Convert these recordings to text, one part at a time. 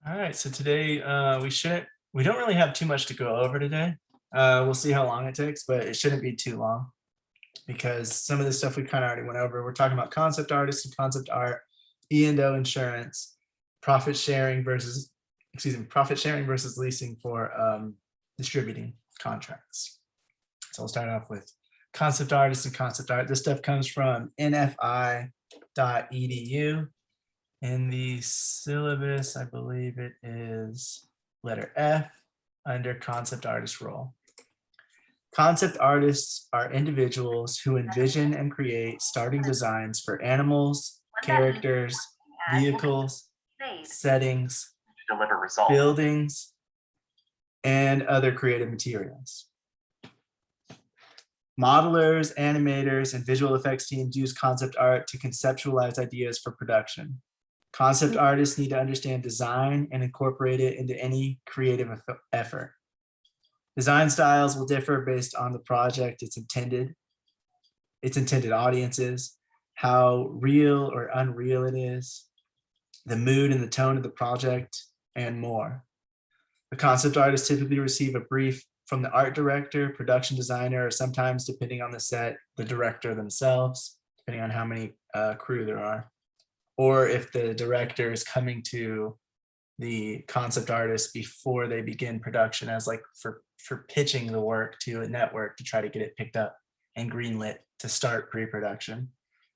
All right, so today we don't really have too much to go over today. We'll see how long it takes, but it shouldn't be too long because some of the stuff we kind of already went over. We're talking about concept artists and concept art, E&O insurance, profit sharing versus leasing for distributing contracts. So we'll start off with concept artists and concept art. This stuff comes from nfi.edu. In the syllabus, I believe it is letter F under concept artist role. Concept artists are individuals who envision and create starting designs for animals, characters, vehicles, settings, buildings, and other creative materials. Modelers, animators, and visual effects teams use concept art to conceptualize ideas for production. Concept artists need to understand design and incorporate it into any creative effort. Design styles will differ based on the project, its intended audiences, how real or unreal it is, the mood and the tone of the project, and more. The concept artists typically receive a brief from the art director, production designer, or sometimes, depending on the set, the director themselves, depending on how many crew there are. Or if the director is coming to the concept artist before they begin production as like for pitching the work to a network to try to get it picked up and greenlit to start pre-production,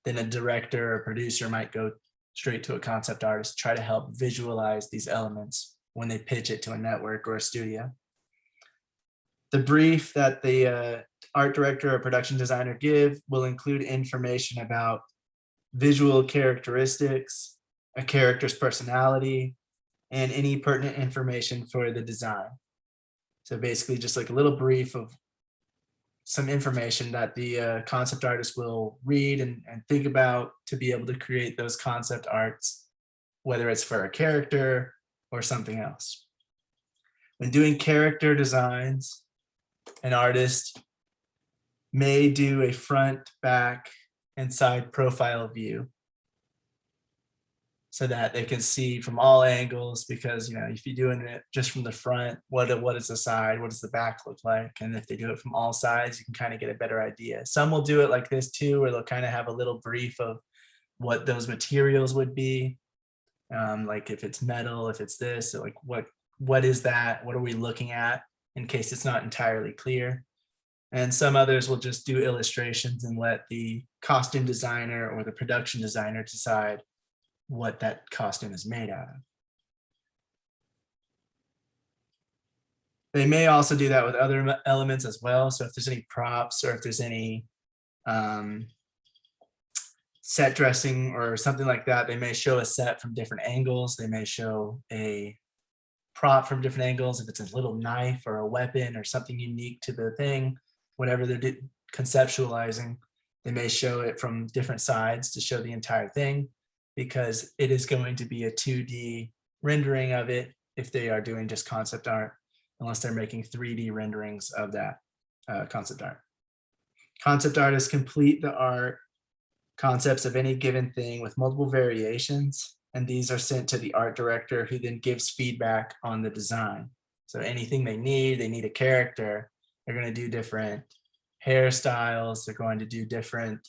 then a director or producer might go straight to a concept artist to try to help visualize these elements when they pitch it to a network or a studio. The brief that the art director or production designer give will include information about visual characteristics, a character's personality, and any pertinent information for the design. So basically just like a little brief of some information that the concept artist will read and think about to be able to create those concept arts, whether it's for a character or something else. When doing character designs, an artist may do a front, back, and side profile view so that they can see from all angles, because if you're doing it just from the front, what is the side, what does the back look like? And if they do it from all sides, you can kind of get a better idea. Some will do it like this too, where they'll kind of have a little brief of what those materials would be, like if it's metal, if it's this, like what is that, what are we looking at, in case it's not entirely clear. And some others will just do illustrations and let the costume designer or the production designer decide what that costume is made out of. They may also do that with other elements as well. So if there's any props or if there's any set dressing or something like that, they may show a set from different angles. They may show a prop from different angles. If it's a little knife or a weapon or something unique to the thing, whatever they're conceptualizing, they may show it from different sides to show the entire thing, because it is going to be a 2D rendering of it if they are doing just concept art, unless they're making 3D renderings of that concept art. Concept artists complete the art concepts of any given thing with multiple variations, and these are sent to the art director, who then gives feedback on the design. So anything they need a character, they're going to do different hairstyles, they're going to do different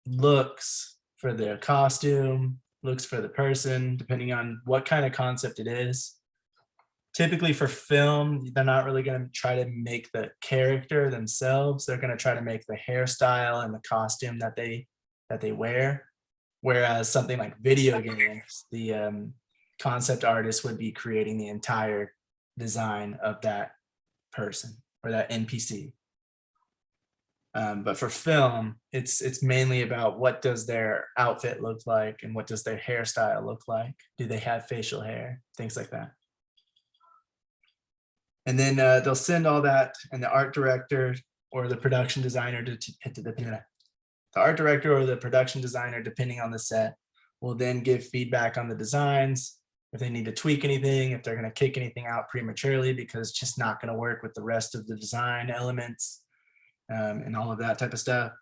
looks for the costume, looks for the person, depending on what kind of concept it is. Typically for film, they're not really going to try to make the character themselves. They're going to try to make the hairstyle and the costume that they wear. Whereas something like video games, the concept artist would be creating the entire design of that person or that NPC. But for film, it's mainly about what does their outfit look like and what does their hairstyle look like? Do they have facial hair? Things like that. And then they'll send all that, and the art director or the production designer, the art director or the production designer, depending on the set, will then give feedback on the designs, if they need to tweak anything, if they're going to kick anything out prematurely because it's just not going to work with the rest of the design elements, and all of that type of stuff.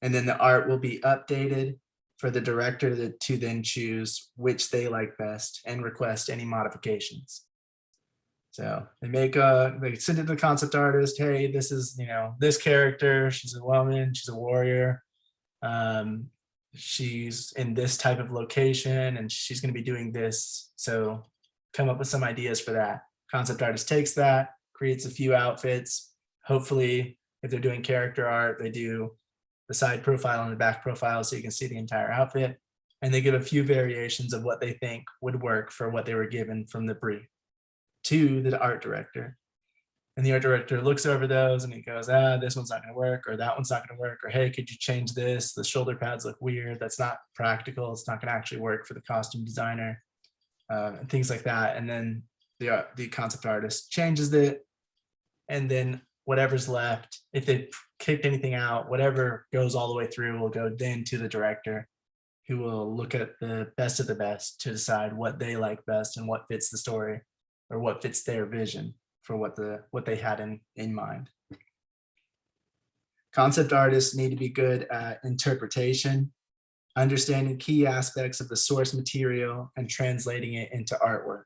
And then the art will be updated for the director to then choose which they like best and request any modifications. So they send it to the concept artist. Hey, this is, this character. She's a woman. She's a warrior. She's in this type of location and she's going to be doing this. So come up with some ideas for that. Concept artist takes that, creates a few outfits. Hopefully, if they're doing character art, they do the side profile and the back profile so you can see the entire outfit. And they give a few variations of what they think would work for what they were given from the brief to the art director. And the art director looks over those and he goes, this one's not going to work, or that one's not going to work, or hey, could you change this? The shoulder pads look weird. That's not practical. It's not going to actually work for the costume designer, and things like that. And then the concept artist changes it, and then whatever's left, if they kicked anything out, whatever goes all the way through will go then to the director, who will look at the best of the best to decide what they like best and what fits the story or what fits their vision for what they had in mind. Concept artists need to be good at interpretation, understanding key aspects of the source material and translating it into artwork.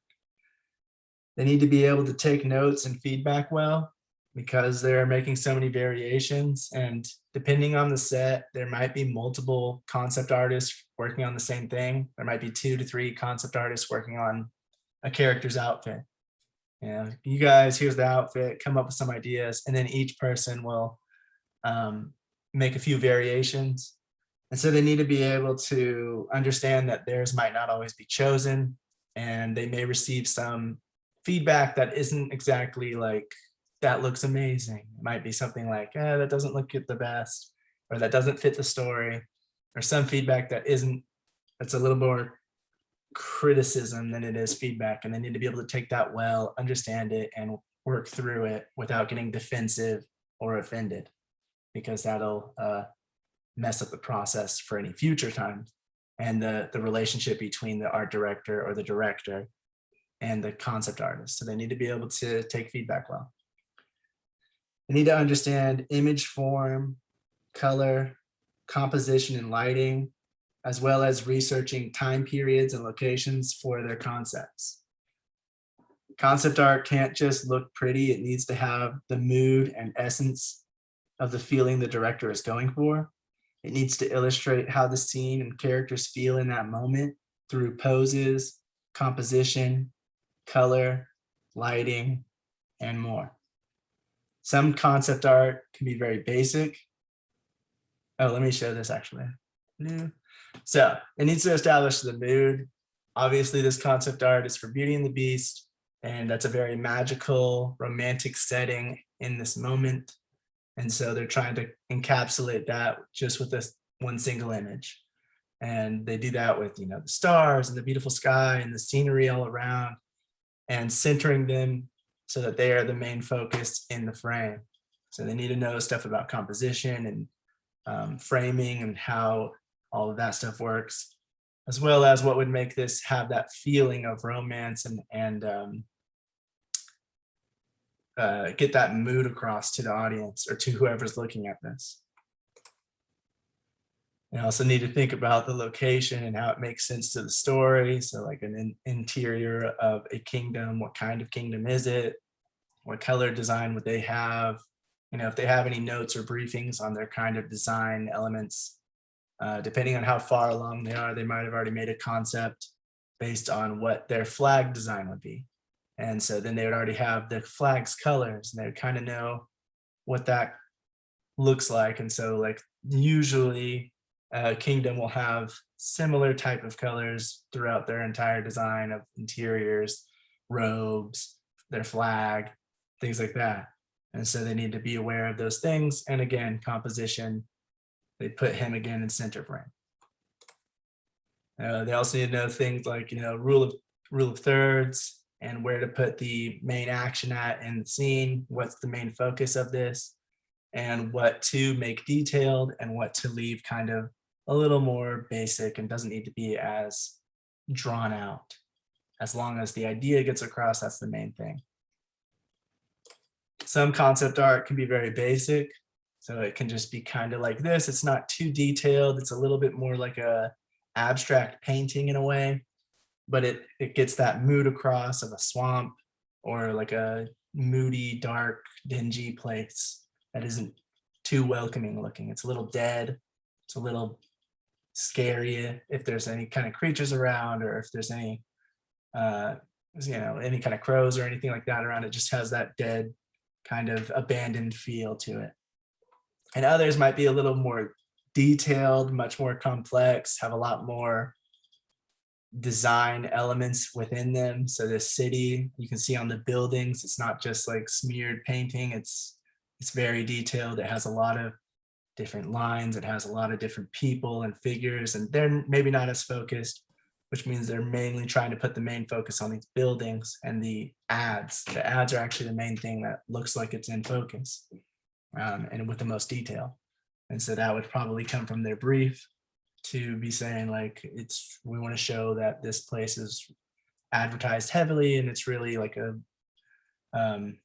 They need to be able to take notes and feedback well, because they're making so many variations, and depending on the set, there might be multiple concept artists working on the same thing. There might be 2 to 3 concept artists working on a character's outfit. You guys, here's the outfit, come up with some ideas, and then each person will make a few variations. And so they need to be able to understand that theirs might not always be chosen, and they may receive some feedback that isn't exactly like, that looks amazing. It might be something like, that doesn't look the best, or that doesn't fit the story, or some feedback that's a little more criticism than it is feedback. And they need to be able to take that well, understand it, and work through it without getting defensive or offended, because that'll mess up the process for any future times, and the relationship between the art director or the director and the concept artist. So they need to be able to take feedback well. They need to understand image form, color, composition, and lighting, as well as researching time periods and locations for their concepts. Concept art can't just look pretty. It needs to have the mood and essence of the feeling the director is going for. It needs to illustrate how the scene and characters feel in that moment through poses, composition, color, lighting, and more. Some concept art can be very basic. Oh, let me show this actually. So it needs to establish the mood. Obviously, this concept art is for Beauty and the Beast, and that's a very magical, romantic setting in this moment. And so they're trying to encapsulate that just with this one single image. And they do that with, the stars and the beautiful sky and the scenery all around, and centering them so that they are the main focus in the frame. So they need to know stuff about composition and framing and how all of that stuff works, as well as what would make this have that feeling of romance and get that mood across to the audience or to whoever's looking at this. You also need to think about the location and how it makes sense to the story. So like an interior of a kingdom, what kind of kingdom is it? What color design would they have? If they have any notes or briefings on their kind of design elements, depending on how far along they are, they might have already made a concept based on what their flag design would be. And so then they would already have the flag's colors, and they would kind of know what that looks like. And so like usually a kingdom will have similar type of colors throughout their entire design of interiors, robes, their flag, things like that. And so they need to be aware of those things. And again, composition, they put him again in center frame. They also need to know things like, rule of thirds, and where to put the main action at in the scene, what's the main focus of this, and what to make detailed and what to leave kind of a little more basic and doesn't need to be as drawn out. As long as the idea gets across, that's the main thing. Some concept art can be very basic. So it can just be kind of like this. It's not too detailed. It's a little bit more like a abstract painting in a way, but it gets that mood across of a swamp or like a moody, dark, dingy place that isn't too welcoming looking. It's a little dead. It's a little scary if there's any kind of creatures around, or if there's any any kind of crows or anything like that around. It just has that dead kind of abandoned feel to it. And others might be a little more detailed, much more complex, have a lot more design elements within them. So this city, you can see on the buildings, it's not just like smeared painting. It's very detailed. It has a lot of different lines. It has a lot of different people and figures, and they're maybe not as focused, which means they're mainly trying to put the main focus on these buildings and the ads. The ads are actually the main thing that looks like it's in focus, and with the most detail. And so that would probably come from their brief to be saying like, we want to show that this place is advertised heavily and it's really like a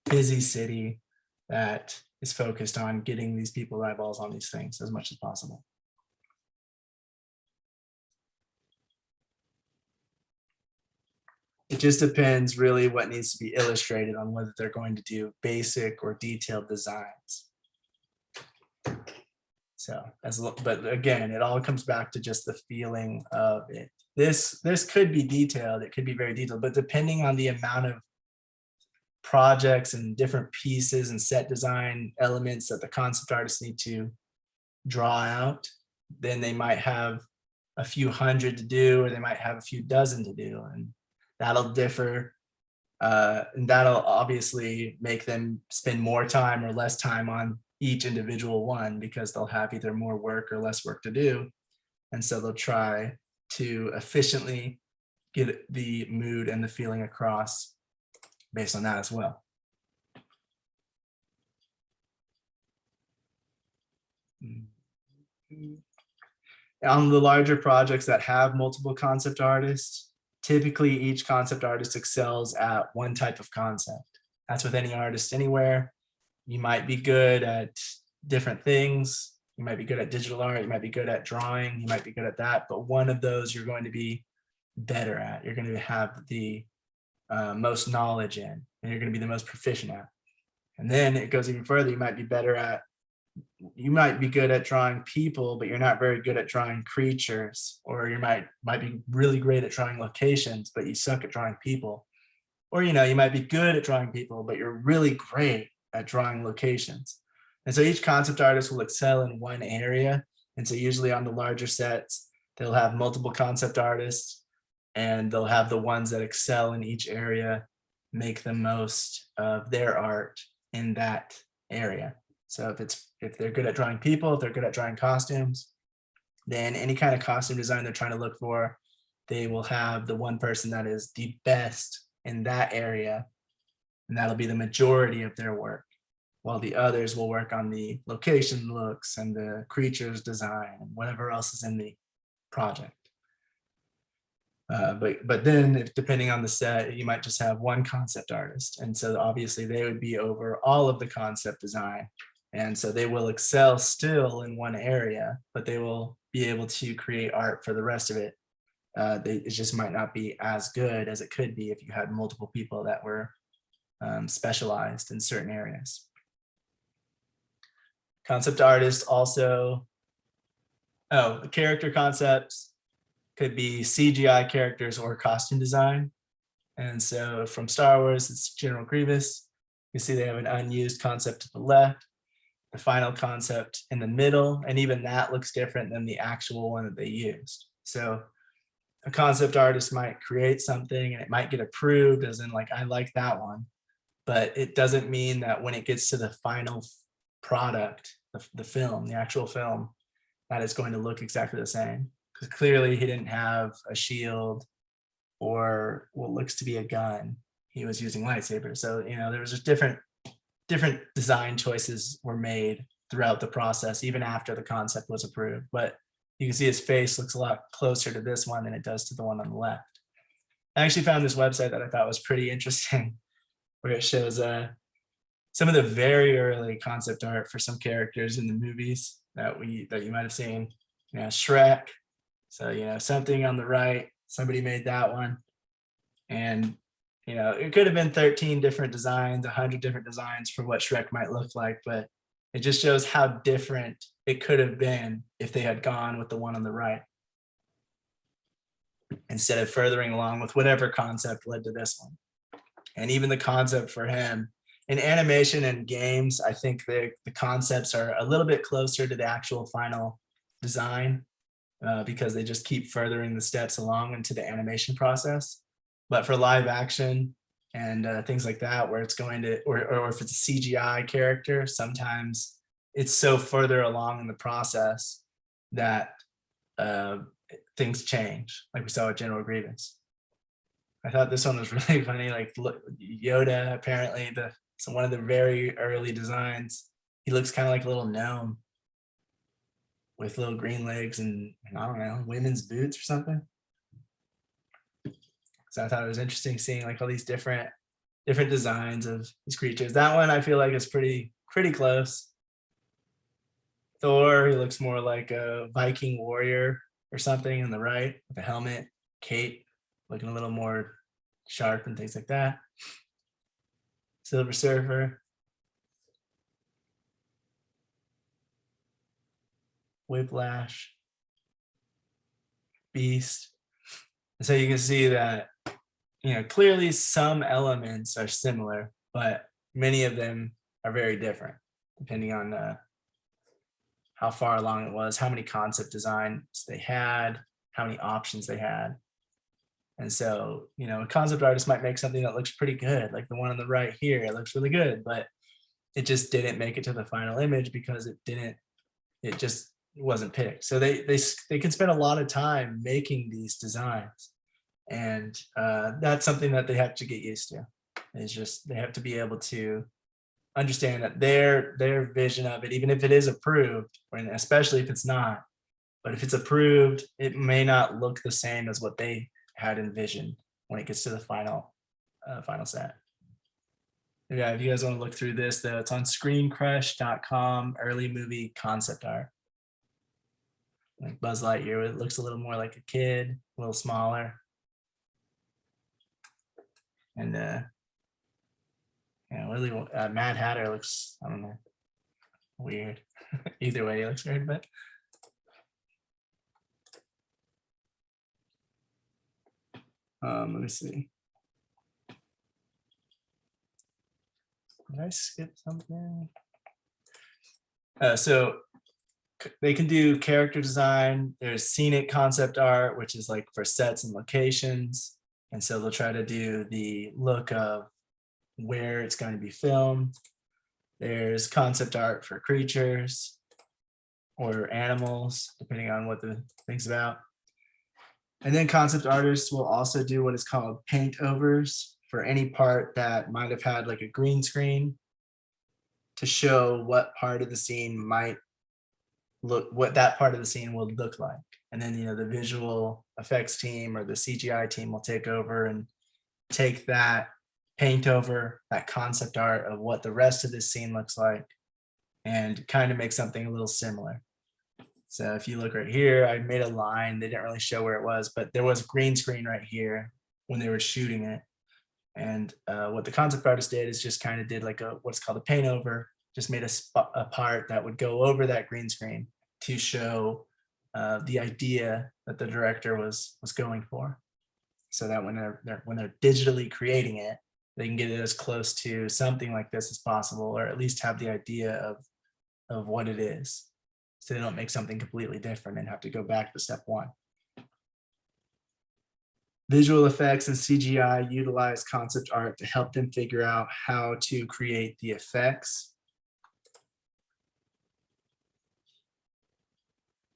busy city that is focused on getting these people eyeballs on these things as much as possible. It just depends really what needs to be illustrated on whether they're going to do basic or detailed designs. So, but again, it all comes back to just the feeling of it. This could be detailed, it could be very detailed, but depending on the amount of projects and different pieces and set design elements that the concept artists need to draw out, then they might have a few hundred to do, or they might have a few dozen to do, and that'll differ. And that'll obviously make them spend more time or less time on each individual one, because they'll have either more work or less work to do. And so they'll try to efficiently get the mood and the feeling across based on that as well. On the larger projects that have multiple concept artists, typically each concept artist excels at one type of concept. That's with any artist anywhere. You might be good at different things. You might be good at digital art. You might be good at drawing. You might be good at that. But one of those you're going to be better at. You're going to have the most knowledge in, and you're going to be the most proficient at. And then it goes even further. You might be good at drawing people, but you're not very good at drawing creatures. Or you might be really great at drawing locations, but you suck at drawing people. Or you might be good at drawing people, but you're really great at drawing locations. And so each concept artist will excel in one area. And so usually on the larger sets, they'll have multiple concept artists, and they'll have the ones that excel in each area make the most of their art in that area. So if they're good at drawing people, if they're good at drawing costumes, then any kind of costume design they're trying to look for, they will have the one person that is the best in that area, and that'll be the majority of their work, while the others will work on the location looks and the creatures design and whatever else is in the project. But then depending on the set, you might just have one concept artist. And so obviously they would be over all of the concept design. And so they will excel still in one area, but they will be able to create art for the rest of it. It just might not be as good as it could be if you had multiple people that were specialized in certain areas. Concept artists also, the character concepts could be CGI characters or costume design. And so from Star Wars, it's General Grievous. You see they have an unused concept to the left, the final concept in the middle, and even that looks different than the actual one that they used. So a concept artist might create something and it might get approved as in like, I like that one, but it doesn't mean that when it gets to the final product, the film, the actual film, that it's going to look exactly the same. Because clearly he didn't have a shield or what looks to be a gun. He was using lightsabers. So, there was just different design choices were made throughout the process, even after the concept was approved. But you can see his face looks a lot closer to this one than it does to the one on the left. I actually found this website that I thought was pretty interesting, where it shows some of the very early concept art for some characters in the movies that you might have seen. You know, Shrek. So, you know, something on the right, somebody made that one. And, you know, it could have been 13 different designs, 100 different designs for what Shrek might look like, but it just shows how different it could have been if they had gone with the one on the right, instead of furthering along with whatever concept led to this one. And even the concept for him in animation and games, I think the concepts are a little bit closer to the actual final design, because they just keep furthering the steps along into the animation process. But for live action and things like that, where it's going to, or if it's a CGI character, sometimes it's so further along in the process that things change, like we saw with General Grievous. I thought this one was really funny. Like, look, Yoda, apparently one of the very early designs, he looks kind of like a little gnome with little green legs and I don't know, women's boots or something. So I thought it was interesting seeing like all these different designs of these creatures. That one I feel like is pretty close. Thor, he looks more like a Viking warrior or something on the right with a helmet. Kate looking a little more sharp and things like that. Silver Surfer. Whiplash. Beast. And so you can see that, you know, clearly some elements are similar, but many of them are very different depending on how far along it was, how many concept designs they had, how many options they had. And so, you know, a concept artist might make something that looks pretty good, like the one on the right here. It looks really good, but it just didn't make it to the final image because it just wasn't picked. So they can spend a lot of time making these designs. And that's something that they have to get used to. It's just, they have to be able to understand that their vision of it, even if it is approved, and especially if it's not, but if it's approved, it may not look the same as what they had envisioned when it gets to the final set. Yeah, if you guys want to look through this, though, it's on screencrush.com, early movie concept art. Like Buzz Lightyear, it looks a little more like a kid, a little smaller. And you know, really, Mad Hatter looks, I don't know, weird. Either way, he looks weird, but let me see. Did I skip something? So they can do character design. There's scenic concept art, which is like for sets and locations. And so they'll try to do the look of where it's going to be filmed. There's concept art for creatures or animals, depending on what the thing's about. And then concept artists will also do what is called paint overs for any part that might have had like a green screen to show what part of the scene might look, what that part of the scene will look like. And then, you know, the visual effects team or the CGI team will take over and take that, paint over that concept art of what the rest of this scene looks like and kind of make something a little similar. So if you look right here, I made a line. They didn't really show where it was, but there was green screen right here when they were shooting it. And what the concept artist did is just kind of did like what's called a paint over, just made a part that would go over that green screen to show the idea that the director was going for. So that when they're digitally creating it, they can get it as close to something like this as possible, or at least have the idea of what it is. So they don't make something completely different and have to go back to step one. Visual effects and CGI utilize concept art to help them figure out how to create the effects.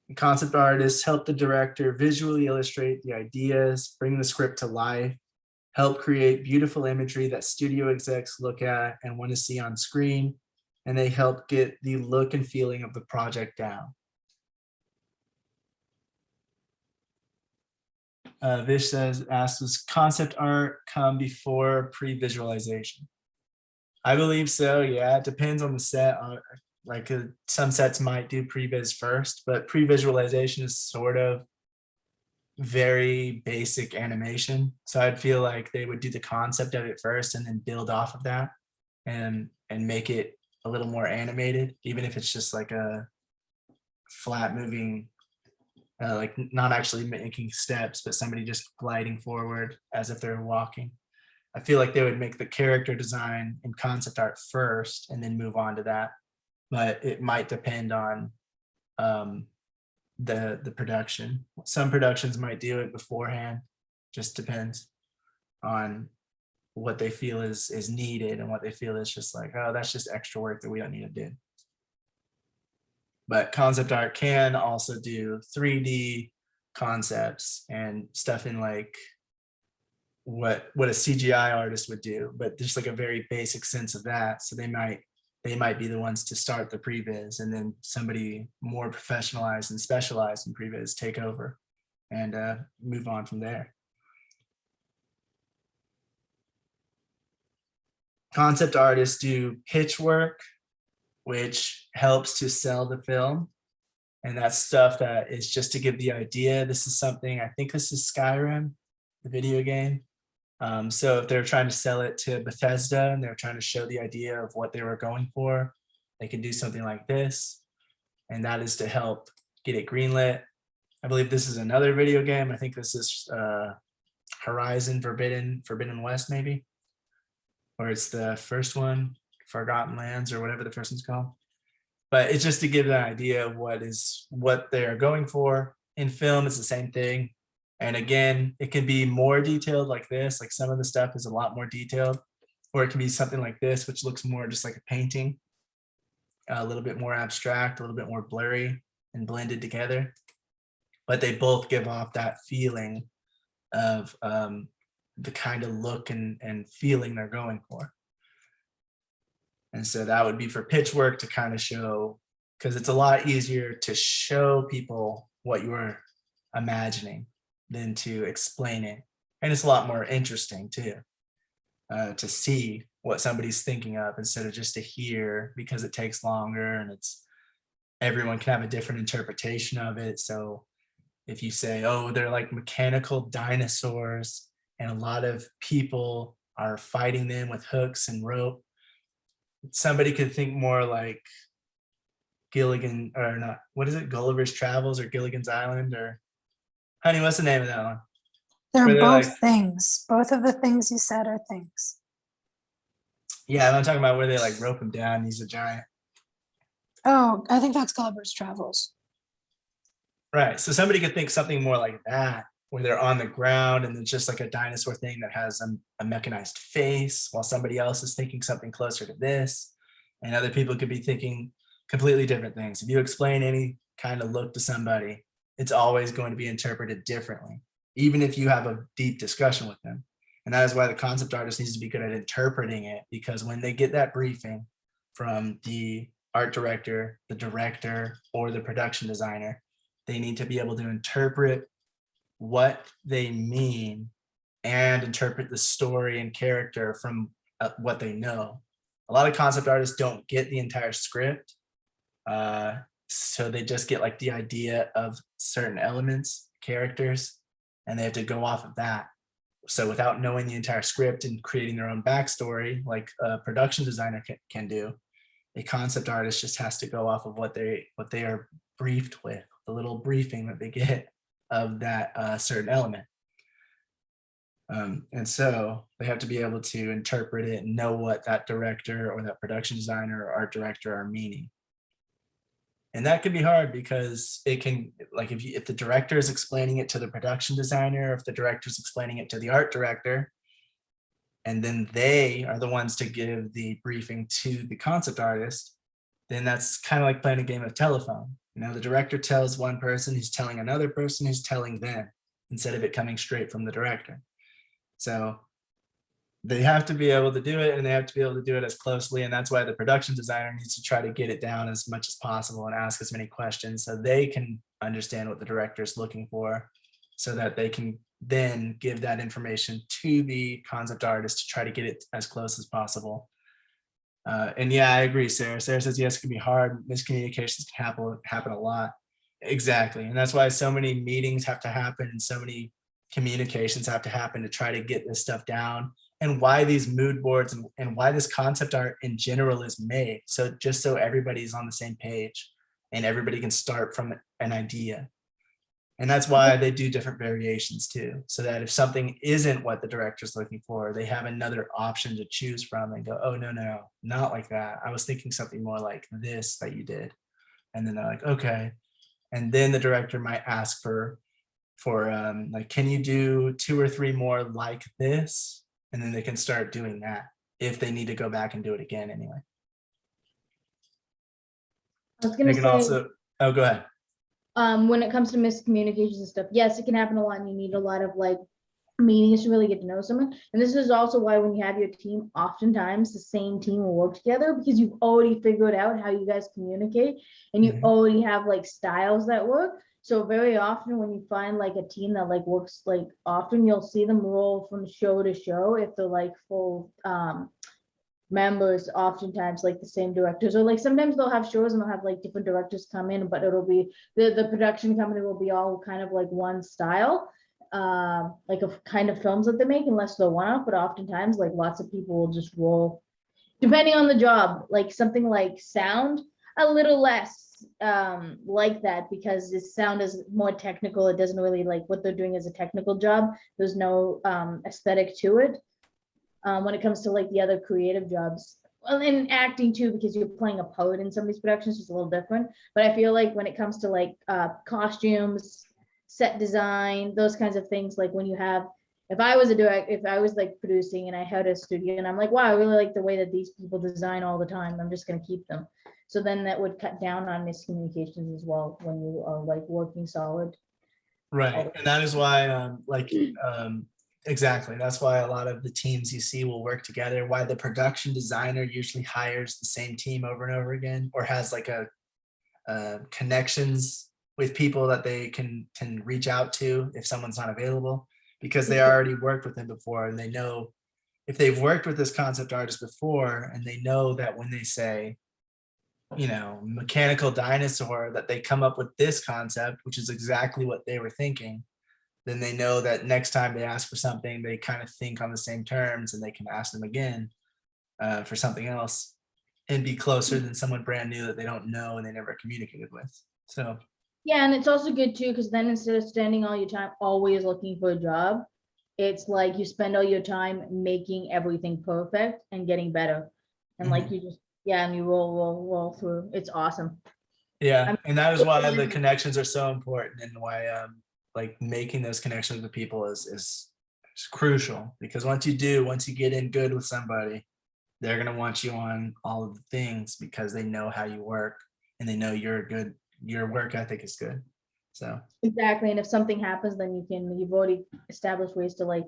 The concept artists help the director visually illustrate the ideas, bring the script to life, help create beautiful imagery that studio execs look at and want to see on screen, and they help get the look and feeling of the project down. Vish asks, does concept art come before pre-visualization? I believe so. Yeah, it depends on the set. Like some sets might do previs first, but pre-visualization is sort of very basic animation. So I'd feel like they would do the concept of it first and then build off of that and make it a little more animated, even if it's just like a flat moving, like not actually making steps, but somebody just gliding forward as if they're walking. I feel like they would make the character design and concept art first and then move on to that. But it might depend on the production. Some productions might do it beforehand. Just depends on what they feel is needed and what they feel is just like, oh, that's just extra work that we don't need to do. But concept art can also do 3D concepts and stuff in like what a CGI artist would do, but there's like a very basic sense of that. So they might be the ones to start the previs, and then somebody more professionalized and specialized in previs take over and move on from there. Concept artists do pitch work, which helps to sell the film. And that's stuff that is just to give the idea. This is something, I think this is Skyrim, the video game. So if they're trying to sell it to Bethesda and they're trying to show the idea of what they were going for, they can do something like this. And that is to help get it greenlit. I believe this is another video game. I think this is Horizon Forbidden West, maybe. Or it's the first one, Forgotten Lands, or whatever the first one's called. But it's just to give an idea of what they're going for. In film, it's the same thing. And again, it can be more detailed like this, like some of the stuff is a lot more detailed, or it can be something like this, which looks more just like a painting, a little bit more abstract, a little bit more blurry and blended together. But they both give off that feeling of the kind of look and feeling they're going for. And so that would be for pitch work to kind of show, because it's a lot easier to show people what you were imagining than to explain it. And it's a lot more interesting too, to see what somebody's thinking of instead of just to hear, because it takes longer and everyone can have a different interpretation of it. So if you say, oh, they're like mechanical dinosaurs and a lot of people are fighting them with hooks and rope, somebody could think more like Gilligan, or not, what is it, Gulliver's Travels or Gilligan's Island, or honey, what's the name of that one? They're both like, things. Both of the things you said are things. Yeah, I'm talking about where they like rope him down. He's a giant. Oh, I think that's Gulliver's Travels. Right. So somebody could think something more like that, where they're on the ground and it's just like a dinosaur thing that has a mechanized face, while somebody else is thinking something closer to this. And other people could be thinking completely different things. If you explain any kind of look to somebody, it's always going to be interpreted differently, even if you have a deep discussion with them. And that is why the concept artist needs to be good at interpreting it, because when they get that briefing from the art director, the director, or the production designer, they need to be able to interpret what they mean and interpret the story and character from what they know. A lot of concept artists don't get the entire script. So they just get like the idea of certain elements, characters, and they have to go off of that. So without knowing the entire script and creating their own backstory, like a production designer can do, a concept artist just has to go off of what they are briefed with, the little briefing that they get of that certain element. And so they have to be able to interpret it and know what that director or that production designer or art director are meaning. And that can be hard because it can, like if the director is explaining it to the production designer, if the director is explaining it to the art director, and then they are the ones to give the briefing to the concept artist, then that's kind of like playing a game of telephone. You know, the director tells one person who's telling another person who's telling them, instead of it coming straight from the director. So they have to be able to do it, and they have to be able to do it as closely. And that's why the production designer needs to try to get it down as much as possible and ask as many questions so they can understand what the director is looking for, so that they can then give that information to the concept artist to try to get it as close as possible. And yeah, I agree, Sarah. Sarah says, yes, it can be hard. Miscommunications can happen a lot. Exactly. And that's why so many meetings have to happen and so many communications have to happen to try to get this stuff down, and why these mood boards and why this concept art in general is made. So just so everybody's on the same page and everybody can start from an idea. And that's why they do different variations too, so that if something isn't what the director's looking for, they have another option to choose from and go, oh, no, not like that. I was thinking something more like this that you did. And then they're like, okay. And then the director might ask for like, can you do 2 or 3 more like this? And then they can start doing that if they need to go back and do it again anyway. I was gonna They can say, also, oh, go ahead. when it comes to miscommunications and stuff, yes, it can happen a lot, and you need a lot of like meetings to really get to know someone. And this is also why when you have your team, oftentimes the same team will work together, because you've already figured out how you guys communicate, and you already have like styles that work. So very often when you find like a team that like works like often, you'll see them roll from show to show if they're like full members, oftentimes like the same directors, or like sometimes they'll have shows and they'll have like different directors come in, but it'll be the production company will be all kind of like one style, like of kind of films that they make, unless they're one-off. But oftentimes like lots of people will just roll depending on the job, like something like sound, a little less like that, because the sound is more technical. It doesn't really like what they're doing as a technical job. There's no aesthetic to it. When it comes to like the other creative jobs, well, in acting too, because you're playing a part in some of these productions, it's a little different. But I feel like when it comes to like costumes, set design, those kinds of things, like when you have, if I was like producing and I had a studio and I'm like, wow, I really like the way that these people design all the time, I'm just going to keep them. So then that would cut down on miscommunications as well when you are like working solid. Right. And that is why exactly, that's why a lot of the teams you see will work together, why the production designer usually hires the same team over and over again, or has like a connections with people that they can reach out to if someone's not available, because they already worked with them before, and they know if they've worked with this concept artist before, and they know that when they say, you know, mechanical dinosaur, that they come up with this concept, which is exactly what they were thinking, then they know that next time they ask for something, they kind of think on the same terms, and they can ask them again for something else and be closer than someone brand new that they don't know and they never communicated with. So yeah, and it's also good too, because then instead of spending all your time always looking for a job, it's like you spend all your time making everything perfect and getting better. And like you just, yeah, and you roll through. It's awesome. Yeah, and that is why the connections are so important, and why like making those connections with people is crucial, because once you get in good with somebody, they're gonna want you on all of the things because they know how you work and they know your work ethic is good. So exactly, and if something happens, then you've already established ways to like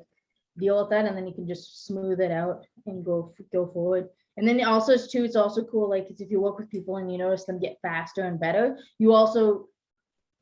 deal with that, and then you can just smooth it out and go forward. And then also too, it's also cool, like if you work with people and you notice them get faster and better, you also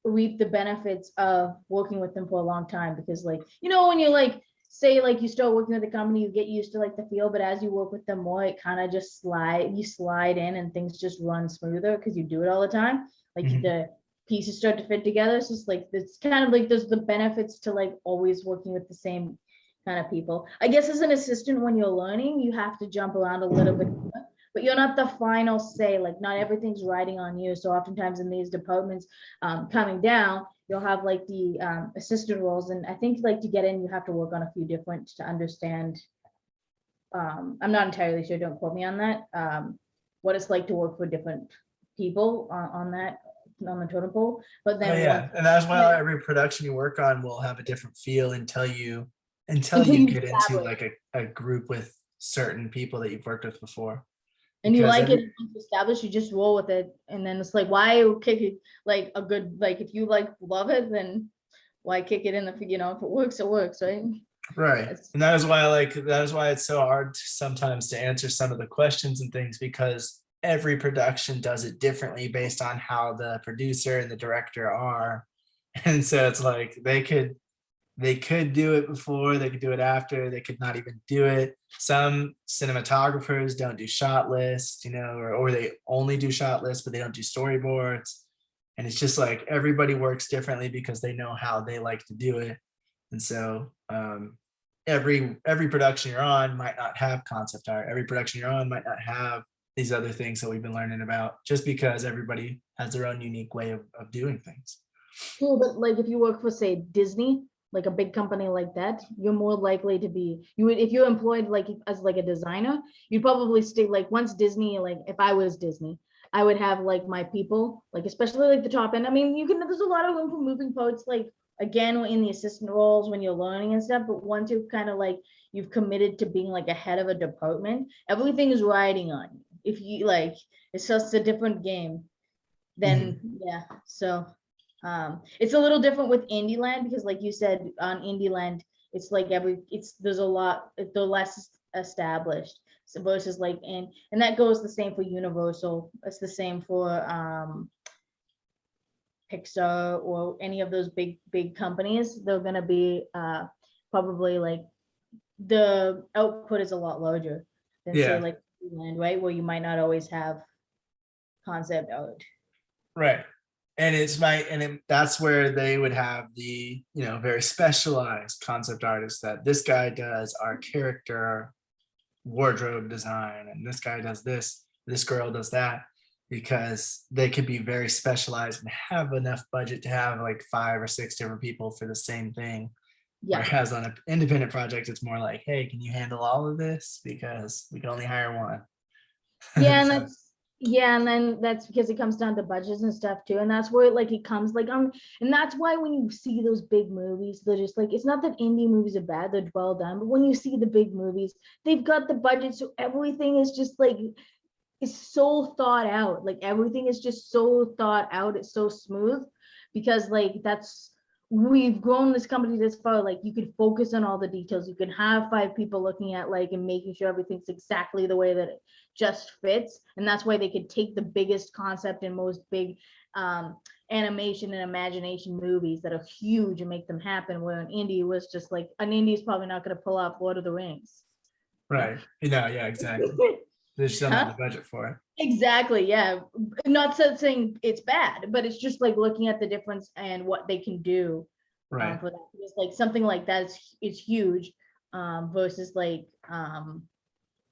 reap the benefits of working with them for a long time, because like, you know, when you like say like you start working with a company, you get used to like the feel, but as you work with them more, it kind of just slide in and things just run smoother because you do it all the time. Like the pieces start to fit together. It's just like, it's kind of like there's the benefits to like always working with the same kind of people. I guess as an assistant, when you're learning, you have to jump around a little bit, but you're not the final say. Like not everything's riding on you. So oftentimes in these departments coming down, you'll have like the assistant roles. And I think like to get in, you have to work on a few different to understand. I'm not entirely sure, don't quote me on that. What it's like to work for different people on the totem pole. But then and that's why every production you work on will have a different feel until you get into like a group with certain people that you've worked with before. And you like it established, you just roll with it. And then it's like, why kick it like a good, like if you like love it, then why kick it in the, you know, if it works, right? Right. And that is why it's so hard sometimes to answer some of the questions and things, because every production does it differently based on how the producer and the director are. And so it's like they could they could do it before, they could do it after, they could not even do it. Some cinematographers don't do shot lists, or they only do shot lists, but they don't do storyboards. And it's just like everybody works differently because they know how they like to do it. And so every production you're on might not have concept art. Every production you're on might not have these other things that we've been learning about, just because everybody has their own unique way of doing things. Cool, but like if you work for, say, Disney, like a big company like that, you're more likely to be, if you're employed like as like a designer, you'd probably stay like once Disney, like if I was Disney, I would have like my people, like especially like the top end. I mean, there's a lot of room for moving parts, like again, in the assistant roles when you're learning and stuff, but once you've kind of like, you've committed to being like a head of a department, everything is riding on you. If you like, it's just a different game. Then yeah, so it's a little different with Indie Land because like you said, on Indie Land, it's like there's a lot, they're less established. So versus like, and that goes the same for Universal. It's the same for Pixar or any of those big companies. They're gonna be probably like the output is a lot larger than say like Land, right? Where you might not always have concept art. Right. And that's where they would have the, very specialized concept artists that this guy does our character wardrobe design, and this guy does this girl does that, because they could be very specialized and have enough budget to have like 5 or 6 different people for the same thing. Yeah. Whereas on an independent project, it's more like, hey, can you handle all of this? Because we can only hire one. Yeah, and then that's because it comes down to budgets and stuff too, and that's where like it comes like and that's why when you see those big movies, they're just like, it's not that indie movies are bad, they're well done, but when you see the big movies, they've got the budget, so everything is just like, is so thought out, like everything is just so thought out, it's so smooth, because like we've grown this company this far, like you could focus on all the details, you can have 5 people looking at like and making sure everything's exactly the way that it just fits, and that's why they could take the biggest concept and most big animation and imagination movies that are huge and make them happen, where an indie was just like, an indie is probably not going to pull off Lord of the Rings. Right. Yeah, exactly. They just don't have the budget for it. Exactly, yeah. Not saying it's bad, but it's just like looking at the difference and what they can do. Right. For that. Because like something like that is huge, versus like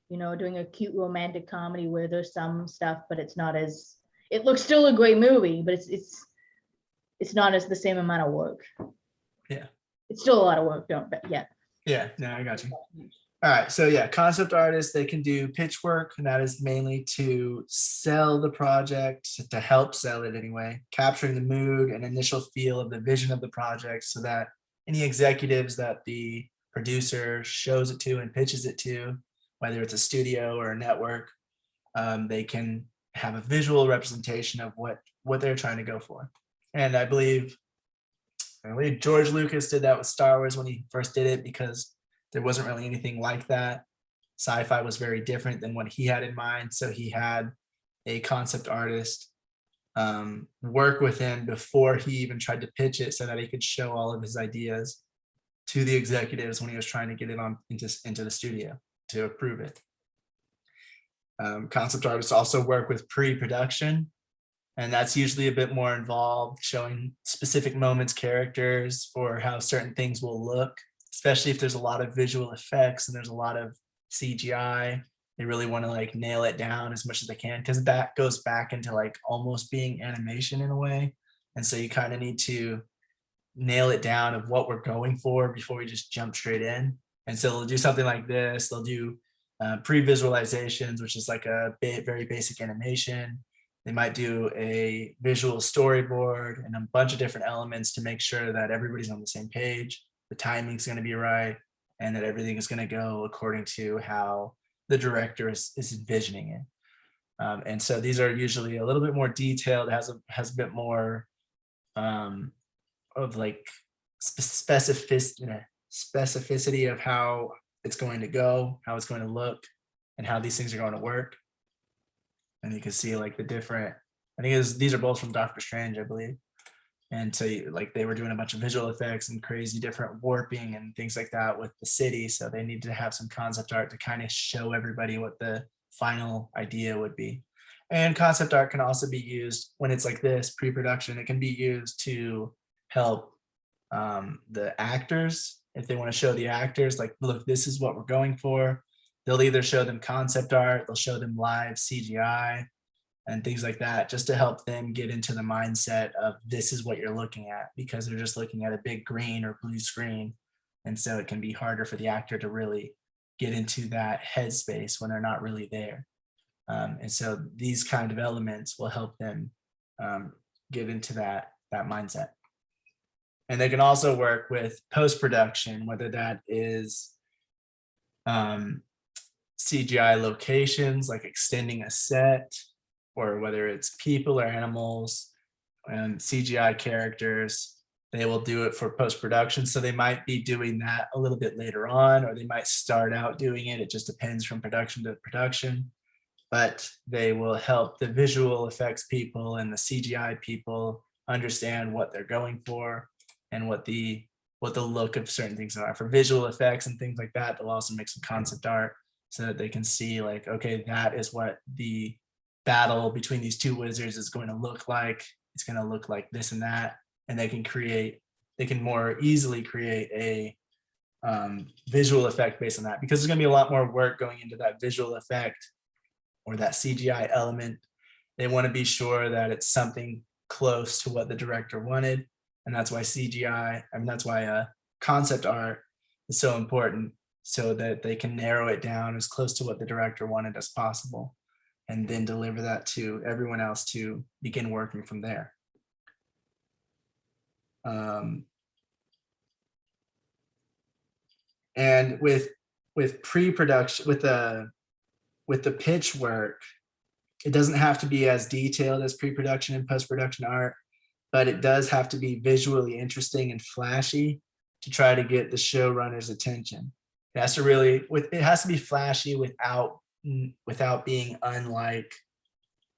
doing a cute romantic comedy where there's some stuff, but it's not as, it looks still a great movie, but it's not as the same amount of work. Yeah. It's still a lot of work, yeah. Yeah, no, I got you. All right, so yeah, concept artists, they can do pitch work, and that is mainly to sell the project, to help sell it anyway, capturing the mood and initial feel of the vision of the project, so that any executives that the producer shows it to and pitches it to, whether it's a studio or a network, they can have a visual representation of what they're trying to go for. And I believe George Lucas did that with Star Wars when he first did it, because there wasn't really anything like that. Sci-fi was very different than what he had in mind. So he had a concept artist work with him before he even tried to pitch it, so that he could show all of his ideas to the executives when he was trying to get it on into the studio to approve it. Concept artists also work with pre-production, and that's usually a bit more involved, showing specific moments, characters, or how certain things will look, especially if there's a lot of visual effects and there's a lot of CGI. They really want to like nail it down as much as they can, because that goes back into like almost being animation in a way. And so you kind of need to nail it down of what we're going for before we just jump straight in. And so they'll do something like this. They'll do pre-visualizations, which is like a very basic animation. They might do a visual storyboard and a bunch of different elements to make sure that everybody's on the same page, the timing's going to be right, and that everything is going to go according to how the director is envisioning it. And so these are usually a little bit more detailed, has a bit more of like specificity of how it's going to go, how it's going to look, and how these things are going to work. And you can see like the different, these are both from Doctor Strange, I believe. And so like they were doing a bunch of visual effects and crazy different warping and things like that with the city. So they needed to have some concept art to kind of show everybody what the final idea would be. And concept art can also be used when it's like this pre-production. It can be used to help the actors, if they want to show the actors, like, look, this is what we're going for. They'll either show them concept art, they'll show them live CGI and things like that, just to help them get into the mindset of this is what you're looking at, because they're just looking at a big green or blue screen. And so it can be harder for the actor to really get into that headspace when they're not really there. And so these kind of elements will help them get into that mindset. And they can also work with post-production, whether that is CGI locations, like extending a set, or whether it's people or animals and CGI characters. They will do it for post-production. So they might be doing that a little bit later on, or they might start out doing it. It just depends from production to production. But they will help the visual effects people and the CGI people understand what they're going for and what the look of certain things are. For visual effects and things like that, they'll also make some concept art so that they can see like, okay, that is what the battle between these two wizards is going to look like. It's going to look like this and that. And they can more easily create a visual effect based on that, because there's going to be a lot more work going into that visual effect or that CGI element. They want to be sure that it's something close to what the director wanted. And that's why that's why concept art is so important, so that they can narrow it down as close to what the director wanted as possible, and then deliver that to everyone else to begin working from there. And with pre-production, with the pitch work, it doesn't have to be as detailed as pre-production and post-production art, but it does have to be visually interesting and flashy to try to get the showrunner's attention. It has to be flashy without being unlike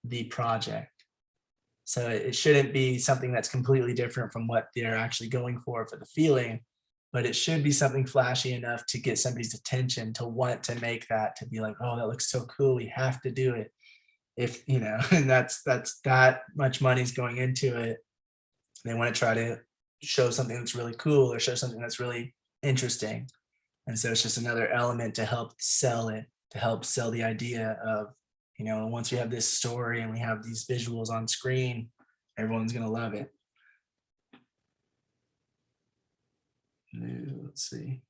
the project. So it shouldn't be something that's completely different from what they're actually going for the feeling, but it should be something flashy enough to get somebody's attention to want to make that, to be like, oh, that looks so cool, we have to do it. If, and that's that much money's going into it. They want to try to show something that's really cool or show something that's really interesting. And so it's just another element to help sell it, to help sell the idea of, once we have this story and we have these visuals on screen, everyone's going to love it. Let's see.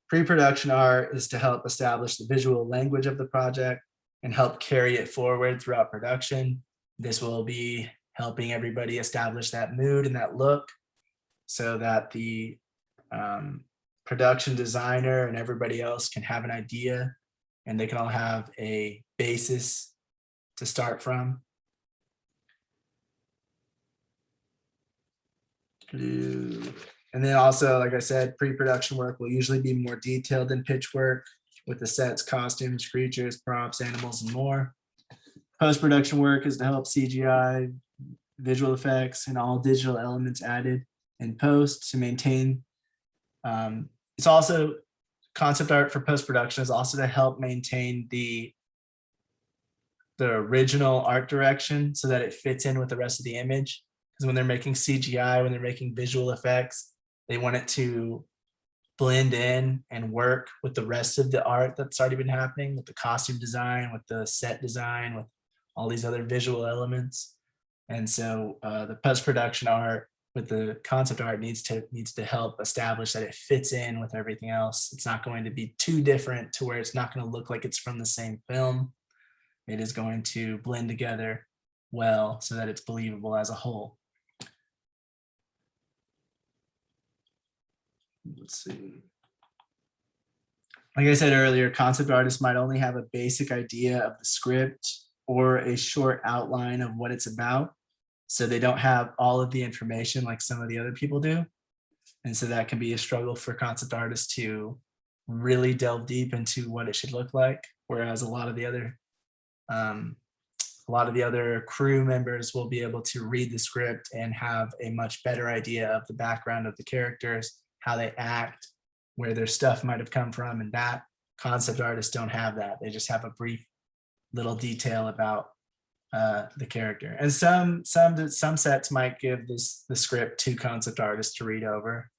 Pre-production art is to help establish the visual language of the project and help carry it forward throughout production. This will be helping everybody establish that mood and that look, so that the production designer and everybody else can have an idea, and they can all have a basis to start from. And then also, like I said, pre-production work will usually be more detailed than pitch work, with the sets, costumes, creatures, props, animals, and more. Post-production work is to help CGI, visual effects, and all digital elements added in post to maintain. It's also concept art for post-production is also to help maintain the original art direction so that it fits in with the rest of the image. Because when they're making CGI, when they're making visual effects, they want it to blend in and work with the rest of the art that's already been happening, with the costume design, with the set design, with all these other visual elements. And so the post-production art with the concept art needs to help establish that it fits in with everything else. It's not going to be too different to where it's not going to look like it's from the same film. It is going to blend together well so that it's believable as a whole. Let's see. Like I said earlier, concept artists might only have a basic idea of the script or a short outline of what it's about. So they don't have all of the information like some of the other people do. And so that can be a struggle for concept artists to really delve deep into what it should look like. Whereas a lot of the other a lot of the other crew members will be able to read the script and have a much better idea of the background of the characters, how they act, where their stuff might have come from, and that concept artists don't have that. They just have a brief little detail about the character. And some sets might give the script to concept artists to read over.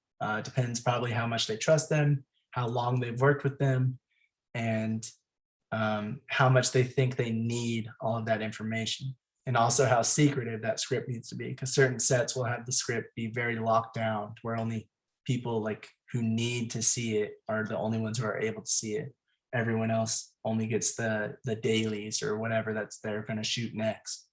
Depends probably how much they trust them, how long they've worked with them, and how much they think they need all of that information, and also how secretive that script needs to be, because certain sets will have the script be very locked down where only people like who need to see it are the only ones who are able to see it. Everyone else only gets the dailies or whatever that's they're going to shoot next.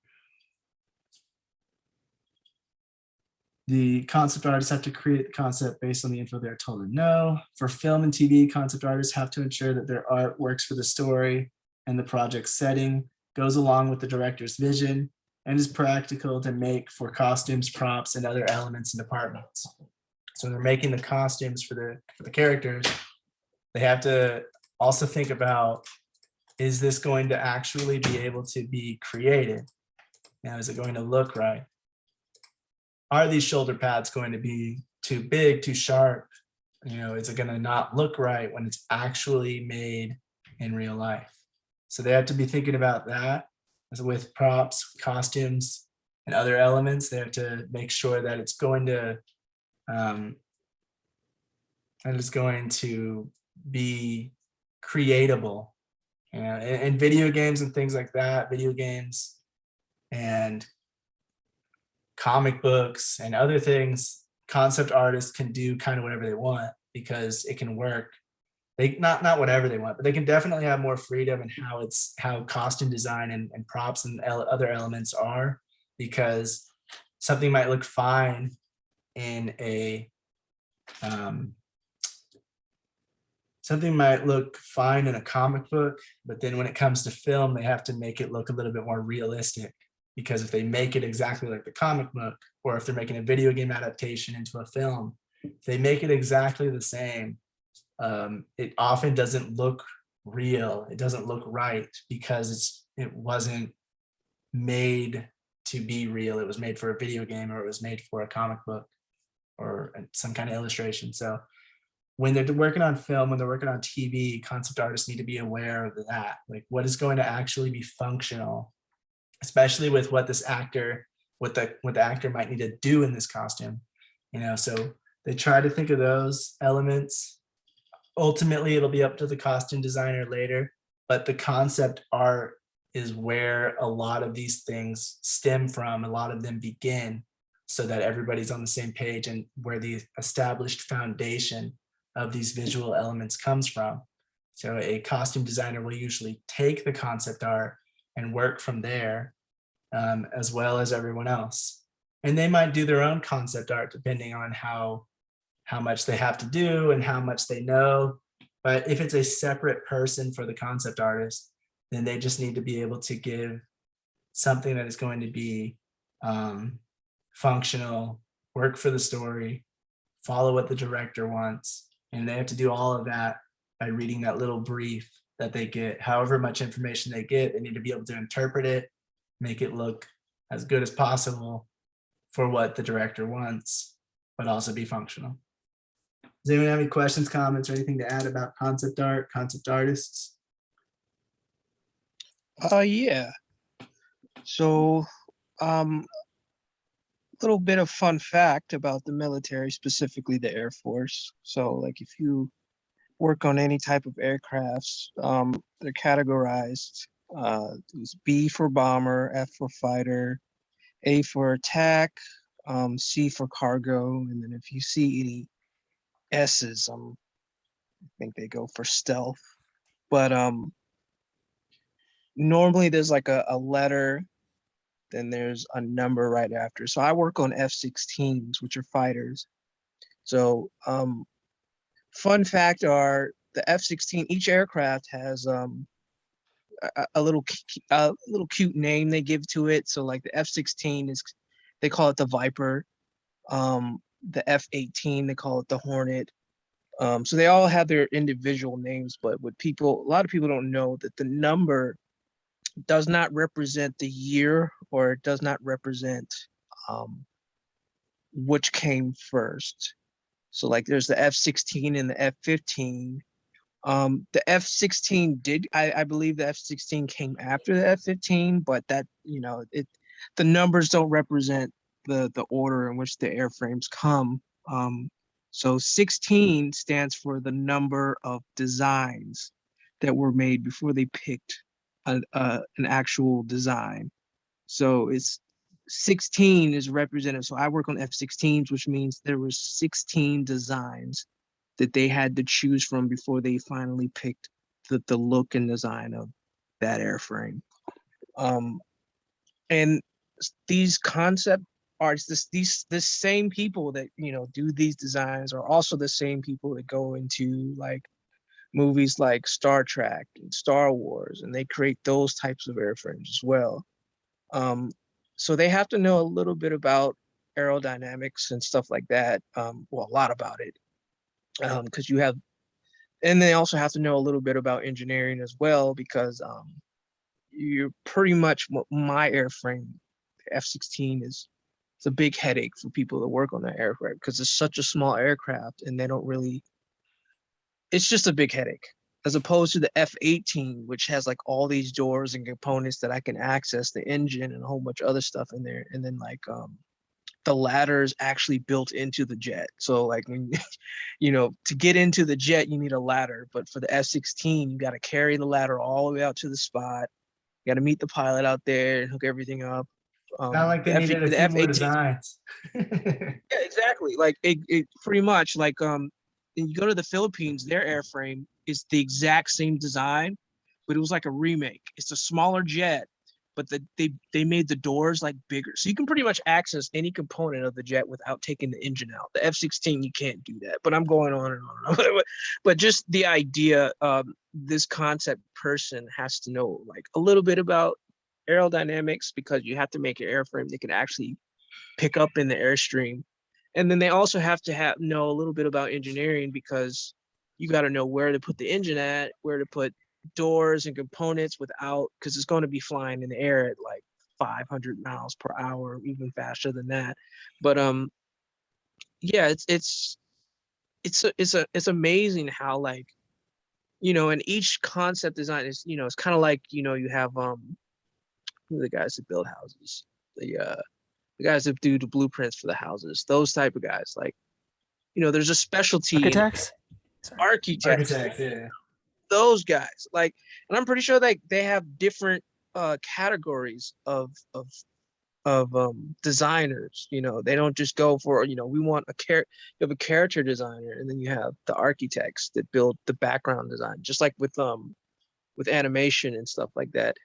The concept artists have to create the concept based on the info they're told to know. For film and TV, concept artists have to ensure that their art works for the story and the project setting, goes along with the director's vision, and is practical to make for costumes, props, and other elements and departments. So they're making the costumes for the characters. They have to also think about, is this going to actually be able to be created? Now, is it going to look right? Are these shoulder pads going to be too big, too sharp? You know, is it going to not look right when it's actually made in real life? So they have to be thinking about that. As with props, costumes, and other elements, they have to make sure that it's going to be creatable. And in video games and things like that, video games and comic books and other things, concept artists can do kind of whatever they want because it can work. They not whatever they want, but they can definitely have more freedom in how costume design and props and other elements are, because something might look fine in a comic book, but then when it comes to film, they have to make it look a little bit more realistic. Because if they make it exactly like the comic book, or if they're making a video game adaptation into a film, if they make it exactly the same, it often doesn't look real. It doesn't look right because it wasn't made to be real. It was made for a video game, or it was made for a comic book or some kind of illustration. So when they're working on film, when they're working on TV, concept artists need to be aware of that. Like, what is going to actually be functional, especially with what the actor might need to do in this costume. You know, so they try to think of those elements. Ultimately, it'll be up to the costume designer later, but the concept art is where a lot of these things stem from. A lot of them begin, so that everybody's on the same page, and where the established foundation of these visual elements comes from. So a costume designer will usually take the concept art and work from there, as well as everyone else. And they might do their own concept art depending on how much they have to do and how much they know. But if it's a separate person for the concept artist, then they just need to be able to give something that is going to be functional, work for the story, follow what the director wants. And they have to do all of that by reading that little brief that they get. However much information they get, they need to be able to interpret it, make it look as good as possible for what the director wants, but also be functional. Does anyone have any questions, comments, or anything to add about concept art, concept artists? Yeah. So, little bit of fun fact about the military, specifically the Air Force. So, like, if you work on any type of aircrafts, they're categorized. There's B for bomber, F for fighter, A for attack, C for cargo, and then if you see any S's, I think they go for stealth. But normally there's like a letter, then there's a number right after. So I work on F-16s, which are fighters. So fun fact are the F-16, each aircraft has a little cute name they give to it. So like the F-16 is, they call it the Viper. The F-18, they call it the Hornet. So they all have their individual names, but a lot of people don't know that the number does not represent the year, or it does not represent which came first. So like there's the F-16 and the F-15. The F-16 did, I believe the F-16 came after the F-15, but that, the numbers don't represent the order in which the airframes come. So 16 stands for the number of designs that were made before they picked an actual design. So it's 16 is represented. So I work on F-16s, which means there were 16 designs that they had to choose from before they finally picked the look and design of that airframe. And these concept artists, this same people that do these designs are also the same people that go into like movies like Star Trek and Star Wars, and they create those types of airframes as well. So they have to know a little bit about aerodynamics and stuff like that. Well, a lot about it. Because and they also have to know a little bit about engineering as well, because you're pretty much my airframe, F-16 it's a big headache for people that work on that aircraft, because it's such a small aircraft and they don't really, it's just a big headache, as opposed to the F-18, which has like all these doors and components that I can access the engine and a whole bunch of other stuff in there. And then like the ladder is actually built into the jet. So like when to get into the jet, you need a ladder. But for the F-16, you got to carry the ladder all the way out to the spot. You got to meet the pilot out there and hook everything up. Not like they needed a few more designs. Yeah, exactly. Like it pretty much like and you go to the Philippines, their airframe is the exact same design, but it was like a remake. It's a smaller jet, but they made the doors like bigger, so you can pretty much access any component of the jet without taking the engine out. The F-16, you can't do that, but I'm going on and on. But just the idea, this concept person has to know like a little bit about aerodynamics, because you have to make an airframe that can actually pick up in the airstream. And then they also have to know a little bit about engineering, because you got to know where to put the engine at, where to put doors and components without, because it's going to be flying in the air at like 500 miles per hour, even faster than that. But yeah, it's amazing how like and each concept design is it's kind of like you have who are the guys that build houses, the guys that do the blueprints for the houses, those type of guys, like there's a specialty Architects? in architects, Yeah. those guys, like, and I'm pretty sure like they have different categories of designers. They don't just go for we want you have a character designer, and then you have the architects that build the background design, just like with animation and stuff like that.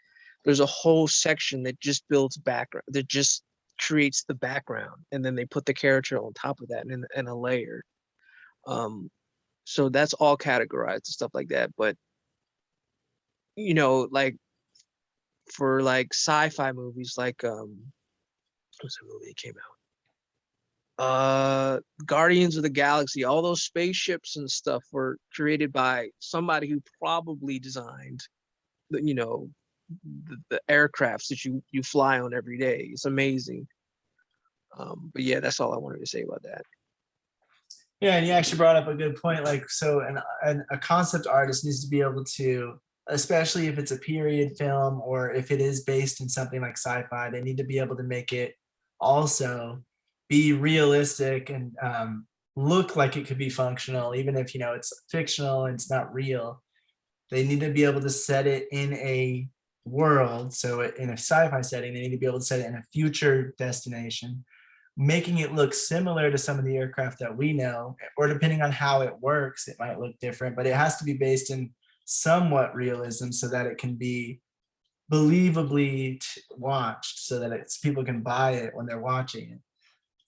There's a whole section that just builds background, that just creates the background, and then they put the character on top of that in a layer. So that's all categorized and stuff like that. But like for like sci-fi movies, like what's the movie that came out? Guardians of the Galaxy, all those spaceships and stuff were created by somebody who probably designed the aircrafts that you fly on every day. It's amazing. But yeah, that's all I wanted to say about that. Yeah, and you actually brought up a good point. Like, so a concept artist needs to be able to, especially if it's a period film or if it is based in something like sci-fi, they need to be able to make it also be realistic and look like it could be functional, even if it's fictional and it's not real. They need to be able to set it in a world. So in a sci-fi setting, they need to be able to set it in a future destination, making it look similar to some of the aircraft that we know, or depending on how it works, it might look different, but it has to be based in somewhat realism so that it can be believably watched, so that people can buy it when they're watching it.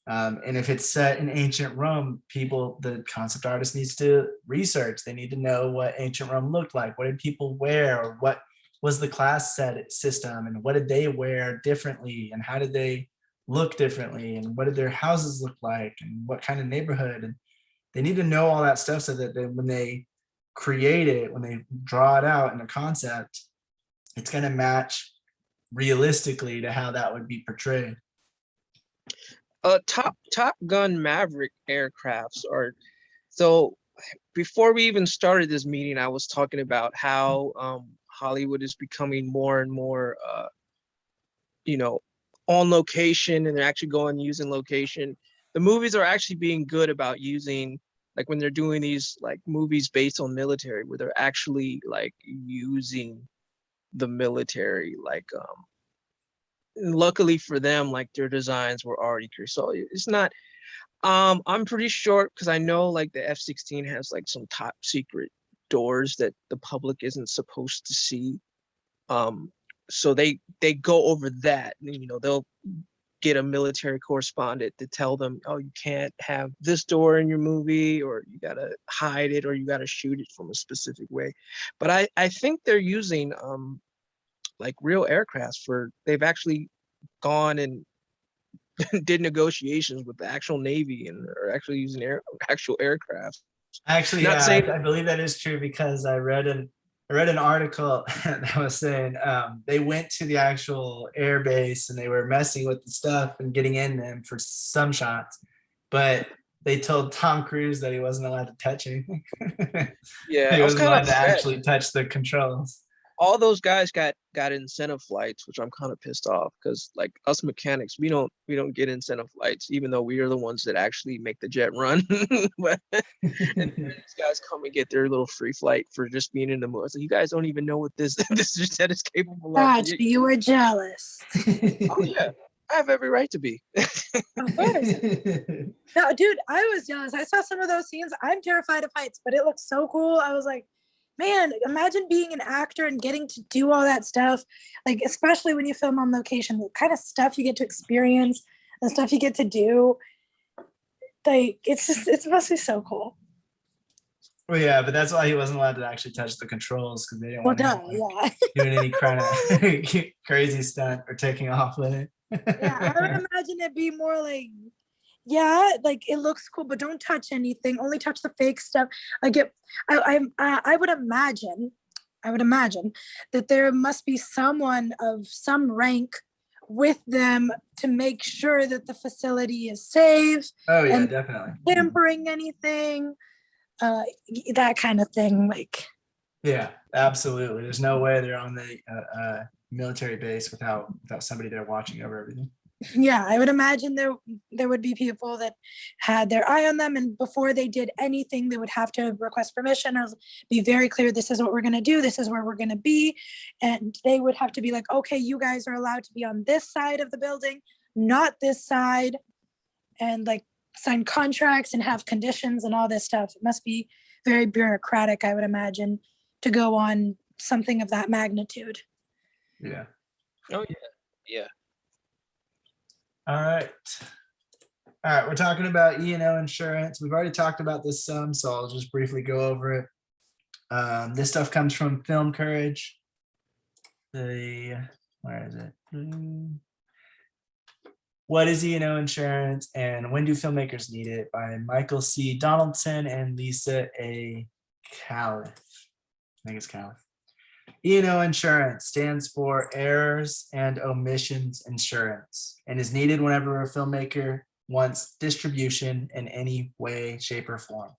And if it's set in ancient Rome, the concept artist needs to research. They need to know what ancient Rome looked like. What did people wear? Or what was the class system? And what did they wear differently? And how did they look differently? And what did their houses look like? And what kind of neighborhood? And they need to know all that stuff so that when they create it, when they draw it out in a concept, it's going to match realistically to how that would be portrayed. Top Gun Maverick aircrafts are, so before we even started this meeting, I was talking about how Hollywood is becoming more and more on location, and they're actually going using location. The movies are actually being good about using, like when they're doing these like movies based on military, where they're actually like using the military, like luckily for them, like their designs were already clear. So it's not, I'm pretty sure, because I know like the F-16 has like some top secret doors that the public isn't supposed to see. So they go over that, they'll get a military correspondent to tell them, oh, you can't have this door in your movie, or you gotta hide it, or you gotta shoot it from a specific way. But I think they're using like real aircrafts they've actually gone and did negotiations with the actual Navy and are actually using actual aircraft. Actually, Not yeah, saying- I believe that is true, because I read an article that was saying they went to the actual air base and they were messing with the stuff and getting in them for some shots, but they told Tom Cruise that he wasn't allowed to touch anything. Yeah, He I was wasn't kind allowed of to upset. actually touch the controls. All those guys got incentive flights, which I'm kind of pissed off, because like us mechanics, we don't get incentive flights, even though we are the ones that actually make the jet run. But and these guys come and get their little free flight for just being in the movie. So you guys don't even know what this jet is capable of. Gotcha, you were jealous. Oh yeah, I have every right to be. Of course. No, dude, I was jealous. I saw some of those scenes. I'm terrified of heights, but it looks so cool. I was like, man, imagine being an actor and getting to do all that stuff. Like, especially when you film on location, the kind of stuff you get to experience, the stuff you get to do. Like, it must be so cool. Well, yeah, but that's why he wasn't allowed to actually touch the controls, because they didn't Well, want him yeah. doing any kind of crazy stunt or taking off with it. Yeah, I would imagine it be more like, yeah, like it looks cool, but don't touch anything. Only touch the fake stuff. Like I would imagine that there must be someone of some rank with them to make sure that the facility is safe. Oh yeah, and definitely. tampering anything, that kind of thing. Like, Yeah, absolutely. There's no way they're on the military base without somebody there watching over everything. yeah, I would imagine there would be people that had their eye on them, and before they did anything, they would have to request permission or be very clear, this is what we're going to do, this is where we're going to be. And they would have to be like, okay, you guys are allowed to be on this side of the building, not this side, and like sign contracts and have conditions and all this stuff. It must be very bureaucratic, I would imagine, to go on something of that magnitude. Yeah. Oh yeah, yeah. All right. All right, we're talking about E&O insurance. We've already talked about this some, so I'll just briefly go over it. This stuff comes from Film Courage. Where is it? What is E&O insurance and when do filmmakers need it? By Michael C. Donaldson and Lisa A. Califf. I think it's Califf. E&O insurance stands for Errors and Omissions Insurance and is needed whenever a filmmaker wants distribution in any way, shape, or form.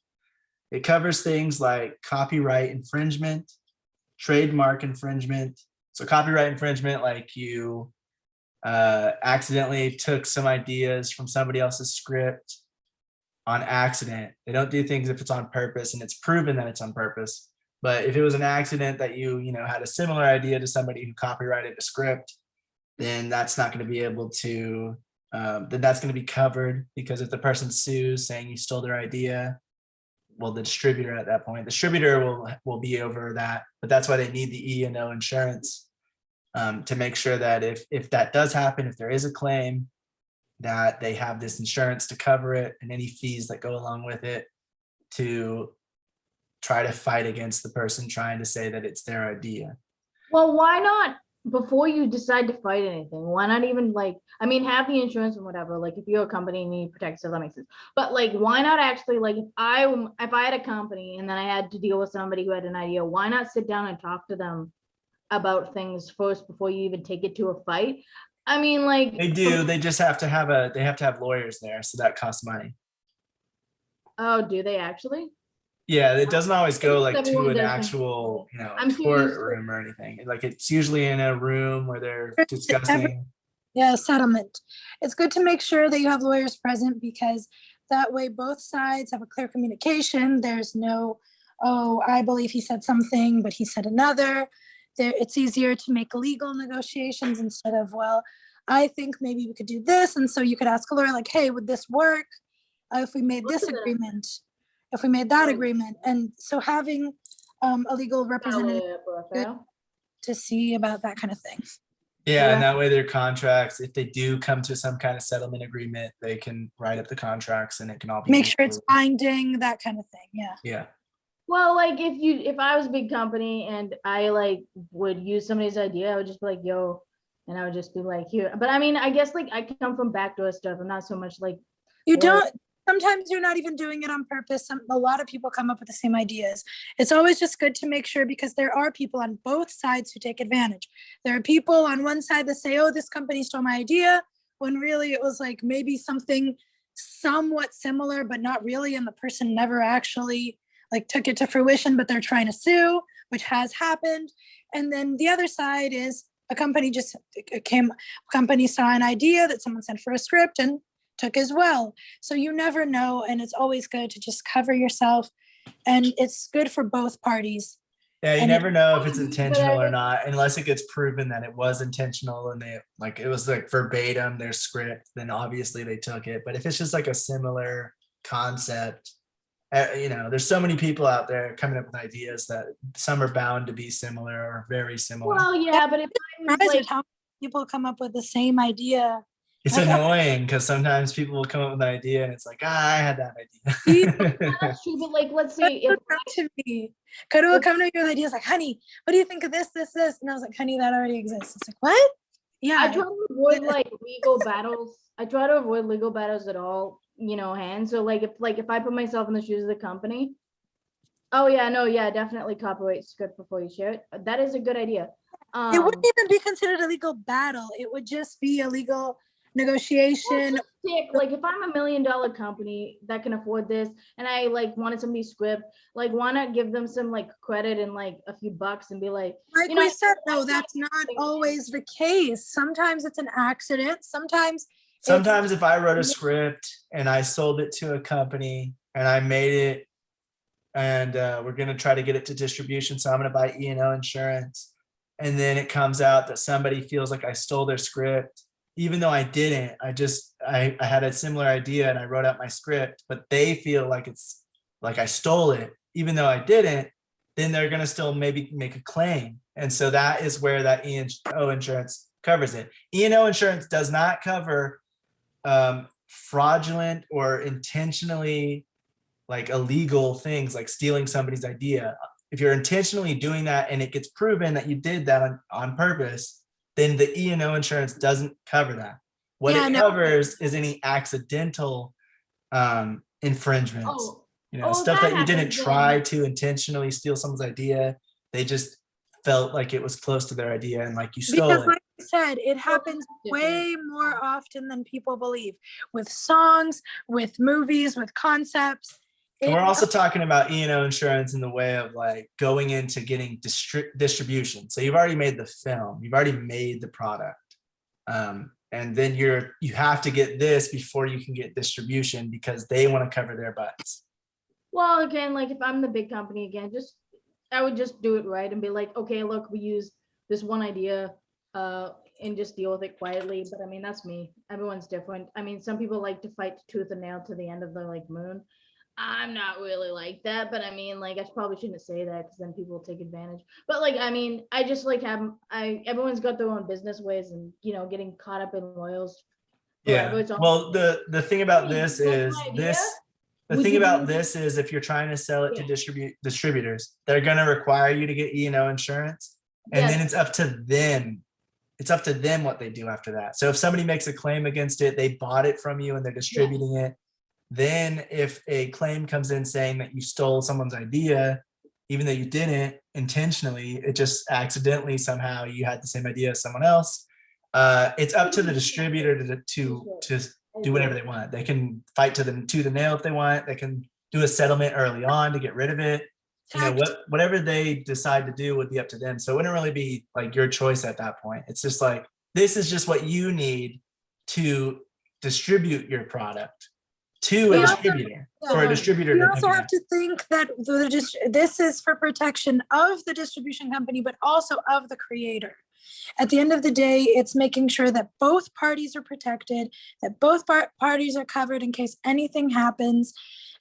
It covers things like copyright infringement, trademark infringement. So copyright infringement, like you accidentally took some ideas from somebody else's script on accident. They don't do things if it's on purpose and it's proven that it's on purpose. But if it was an accident that you had a similar idea to somebody who copyrighted a script, then that's not going to be able to, then that's going to be covered, because if the person sues saying you stole their idea, well, the distributor at that point, the distributor will be over that. But that's why they need the E&O insurance, to make sure that if that does happen, if there is a claim, that they have this insurance to cover it and any fees that go along with it, to try to fight against the person trying to say that it's their idea. Well, why not, before you decide to fight anything, why not even have the insurance and whatever, like if you're a company and you need protect, so that makes sense. But like, why not actually, like if I had a company and then I had to deal with somebody who had an idea, why not sit down and talk to them about things first before you even take it to a fight. I mean, like They do. They just have to have lawyers there, so that costs money. Oh, do they actually? Yeah, it doesn't always go like to Everyone an does actual, I'm curious. courtroom or anything. Like it's usually in a room where they're discussing. Yeah, settlement. It's good to make sure that you have lawyers present because that way both sides have a clear communication. There's no, oh, I believe he said something, but he said another. It's easier to make legal negotiations instead of, well, I think maybe we could do this. And so you could ask a lawyer like, hey, would this work if we made this agreement? If we made that agreement? And so having a legal representative to see about that kind of thing. Yeah, and that way their contracts, if they do come to some kind of settlement agreement, they can write up the contracts and it can all be make sure it's binding, that kind of thing. Yeah. Yeah. Well, like if I was a big company and I like would use somebody's idea, I would just be like, yo, and I would just be like, here. But I mean, I guess like I come from backdoor stuff. I'm not so much like you don't. Sometimes you're not even doing it on purpose. A lot of people come up with the same ideas. It's always just good to make sure because there are people on both sides who take advantage. There are people on one side that say, oh, this company stole my idea, when really it was like maybe something somewhat similar, but not really. And the person never actually like took it to fruition, but they're trying to sue, which has happened. And then the other side is a company saw an idea that someone sent for a script and took as well. So you never know. And it's always good to just cover yourself. And it's good for both parties. Yeah, you And never know if it's intentional or not, unless it gets proven that it was intentional and it was like verbatim their script, then obviously they took it. But if it's just like a similar concept, there's so many people out there coming up with ideas that some are bound to be similar or very similar. Well, yeah, but if I was like, how people come up with the same idea. It's annoying because sometimes people will come up with an idea and it's like, I had that idea. that's true, but like, let's say if to me, Karu would come to me with ideas like, honey, what do you think of this? And I was like, honey, that already exists. It's like, what? Yeah. I try to avoid like legal battles. I try to avoid legal battles at all, hands. So like if I put myself in the shoes of the company, oh yeah, no, yeah, definitely copyright script before you share it. That is a good idea. It wouldn't even be considered a legal battle. It would just be a legal negotiation. Like if I'm $1 million company that can afford this and I like wanted somebody's script, like why not give them some like credit and like a few bucks and be like we said, no, that's not always the case. Sometimes it's an accident. Sometimes if I wrote a script and I sold it to a company and I made it and we're going to try to get it to distribution, so I'm going to buy E&O insurance, and then it comes out that somebody feels like I stole their script, even though I didn't. I had a similar idea and I wrote out my script, but they feel like it's like I stole it, even though I didn't, then they're going to still maybe make a claim. And so that is where that E&O insurance covers it. E&O insurance does not cover fraudulent or intentionally like illegal things like stealing somebody's idea. If you're intentionally doing that and it gets proven that you did that on purpose, then the E&O insurance doesn't cover that. What it covers is any accidental infringements, stuff that you didn't try to intentionally steal someone's idea. They just felt like it was close to their idea and like you stole it. Like I said, it happens way more often than people believe with songs, with movies, with concepts. And we're also talking about E&O insurance in the way of like going into getting distribution. So you've already made the film, you've already made the product. And then you have to get this before you can get distribution because they want to cover their butts. Well, again, like if I'm the big company again, I would just do it right and be like, okay, look, we use this one idea and just deal with it quietly. But I mean, that's me. Everyone's different. I mean, some people like to fight tooth and nail to the end of the like moon. I'm not really like that, but I mean, like, I probably shouldn't say that because then people will take advantage. But like, I mean, I just like everyone's got their own business ways and, getting caught up in loyals. Yeah. Well, the thing about this is if you're trying to sell it to distributors, they're going to require you to get E&O insurance. And then it's up to them. It's up to them what they do after that. So if somebody makes a claim against it, they bought it from you and they're distributing it. Then if a claim comes in saying that you stole someone's idea, even though you didn't, intentionally. It just accidentally somehow you had the same idea as someone else. It's up to the distributor to do whatever they want. They can fight to the nail if they want. They can do a settlement early on to get rid of it. You know, whatever they decide to do would be up to them. So it wouldn't really be like your choice at that point. It's just like, this is just what you need to distribute your product to a distributor, for a distributor You to also pick it have up. to think that this is for protection of the distribution company, but also of the creator. At the end of the day, it's making sure that both parties are protected, that both parties are covered in case anything happens.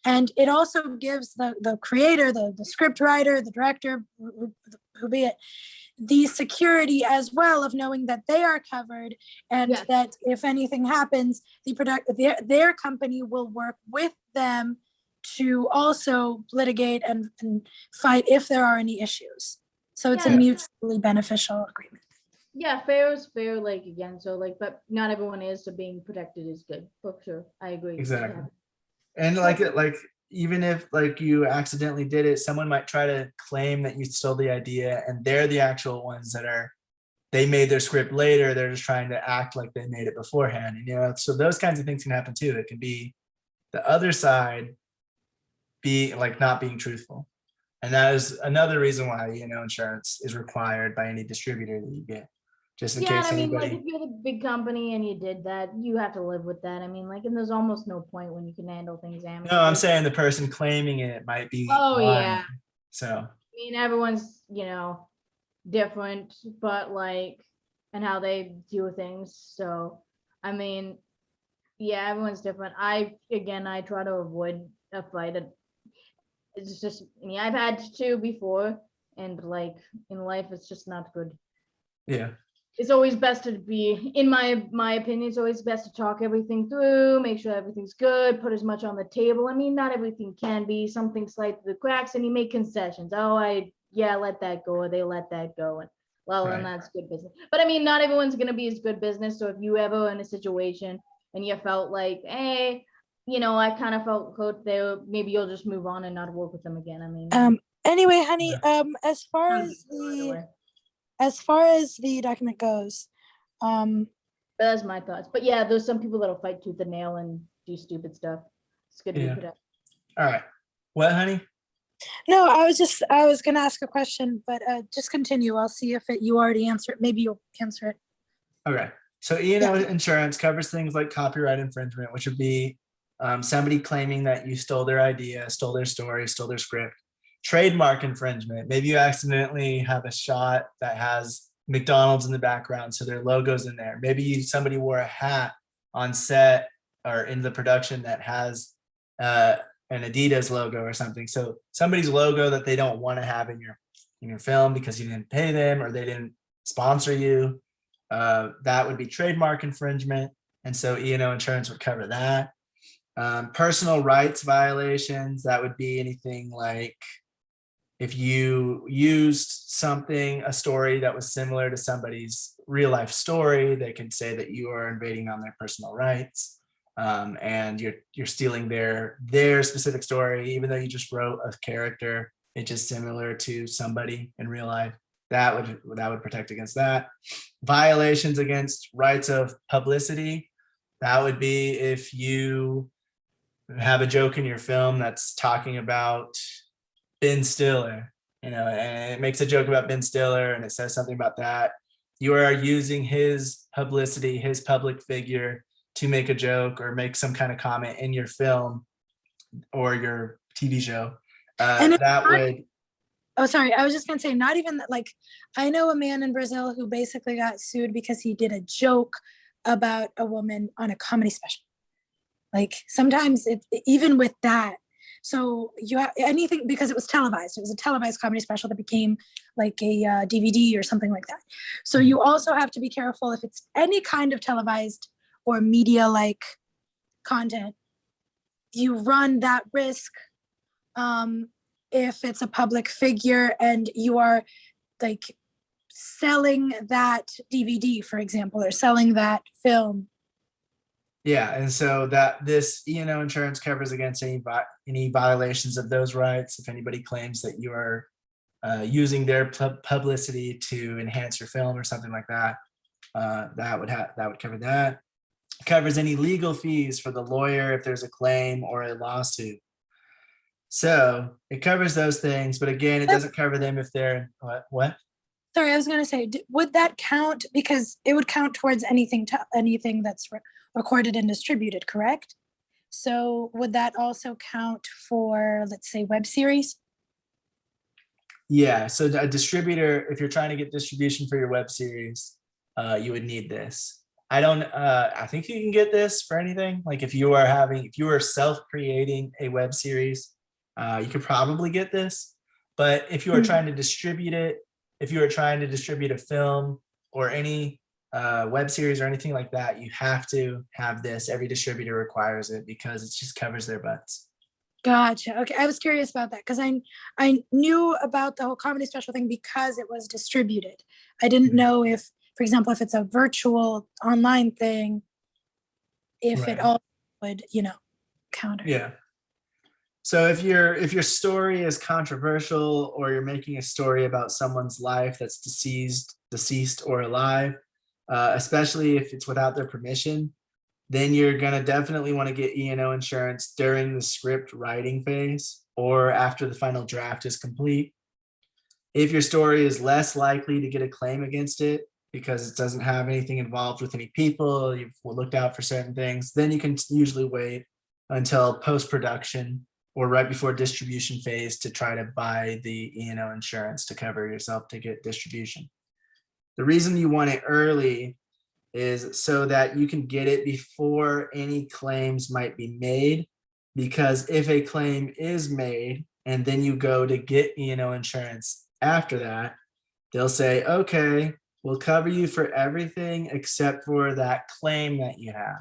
And it also gives the creator, the script writer, the director, who be it, the security as well of knowing that they are covered, and Yes. that if anything happens, their company will work with them to also litigate and fight if there are any issues. So it's a Yeah. mutually beneficial agreement. Yeah, fair is fair, like, again, so like, but not everyone is, so being protected is good, for sure, I agree. Exactly. Yeah. And like even if like you accidentally did it, someone might try to claim that you stole the idea, and they're the actual ones they made their script later. They're just trying to act like they made it beforehand. And, you know, so those kinds of things can happen too. It can be the other side be like not being truthful. And that is another reason why, you know, insurance is required by any distributor that you get, just in Yeah, and case I mean, like, anybody. if you're the big company and you did that, you have to live with that. I mean, like, and there's almost no point when you can handle things amicably. No, I'm saying the person claiming it might be Oh, lying. yeah. So I mean, everyone's, you know, different, but like, and how they do things. So, I mean, yeah, everyone's different. I try to avoid a fight. It's just, I mean, I've had to before, and like in life, it's just not good. yeah. It's always best to be, in my opinion, it's always best to talk everything through, make sure everything's good, put as much on the table. I mean, not everything can be, something slide through the cracks, and you make concessions. Oh, let that go, or they let that go, and well, Right. then that's good business. But I mean, not everyone's gonna be as good business. So if you ever in a situation and you felt like, hey, you know, I kind of felt hurt there, maybe you'll just move on and not work with them again. I mean, Anyway, honey, Yeah. as far as the document goes, but that's my thoughts. But yeah, there's some people that'll fight tooth and nail and do stupid stuff. It's good to Yeah. be protected. All right. What, honey? no, I was gonna ask a question, but just continue. I'll see if you already answer it. Maybe you'll answer it. Okay. So E&O insurance covers things like copyright infringement, which would be somebody claiming that you stole their idea, stole their story, stole their script. Trademark infringement. Maybe you accidentally have a shot that has McDonald's in the background, so their logo's in there. Maybe somebody wore a hat on set or in the production that has an Adidas logo or something. So somebody's logo that they don't want to have in your film because you didn't pay them or they didn't sponsor you. That would be trademark infringement. And so E&O insurance would cover that. Personal rights violations, that would be anything like if you used a story that was similar to somebody's real life story, they could say that you are invading on their personal rights, and you're stealing their specific story, even though you just wrote a character, it's just similar to somebody in real life. That would protect against that. Violations against rights of publicity, that would be if you have a joke in your film that's talking about Ben Stiller, you know, and it makes a joke about Ben Stiller and it says something about that. You are using his publicity, his public figure to make a joke or make some kind of comment in your film or your TV show. Oh, sorry. I was just gonna say, not even that, like, I know a man in Brazil who basically got sued because he did a joke about a woman on a comedy special. Like sometimes even with that, so you have anything because it was televised. It was a televised comedy special that became like a DVD or something like that. So you also have to be careful if it's any kind of televised or media-like content. You run that risk if it's a public figure and you are like selling that DVD, for example, or selling that film. Yeah, and so that this E&O insurance covers against any violations of those rights. If anybody claims that you are using their publicity to enhance your film or something like that. That would cover that. It covers any legal fees for the lawyer if there's a claim or a lawsuit. So it covers those things, but again, it doesn't cover them if they're what? Sorry, I was going to say, would that count? Because it would count towards anything that's recorded and distributed, correct? So would that also count for, let's say, web series? Yeah, so a distributor, if you're trying to get distribution for your web series, you would need this. I think you can get this for anything. Like if you are self-creating a web series, you could probably get this. But if you are trying to distribute it, if you are trying to distribute a film or any web series or anything like that, you have to have this. Every distributor requires it because it just covers their butts. Gotcha. Okay, I was curious about that because I knew about the whole comedy special thing because it was distributed. I didn't know if, for example, if it's a virtual online thing, if it all would, counter. Yeah. So if your story is controversial or you're making a story about someone's life that's deceased or alive, especially if it's without their permission, then you're going to definitely want to get E&O insurance during the script writing phase or after the final draft is complete. If your story is less likely to get a claim against it because it doesn't have anything involved with any people, you've looked out for certain things, then you can usually wait until post-production or right before distribution phase to try to buy the E&O insurance to cover yourself to get distribution. The reason you want it early is so that you can get it before any claims might be made, because if a claim is made and then you go to get E&O insurance after that, they'll say, okay, we'll cover you for everything except for that claim that you have.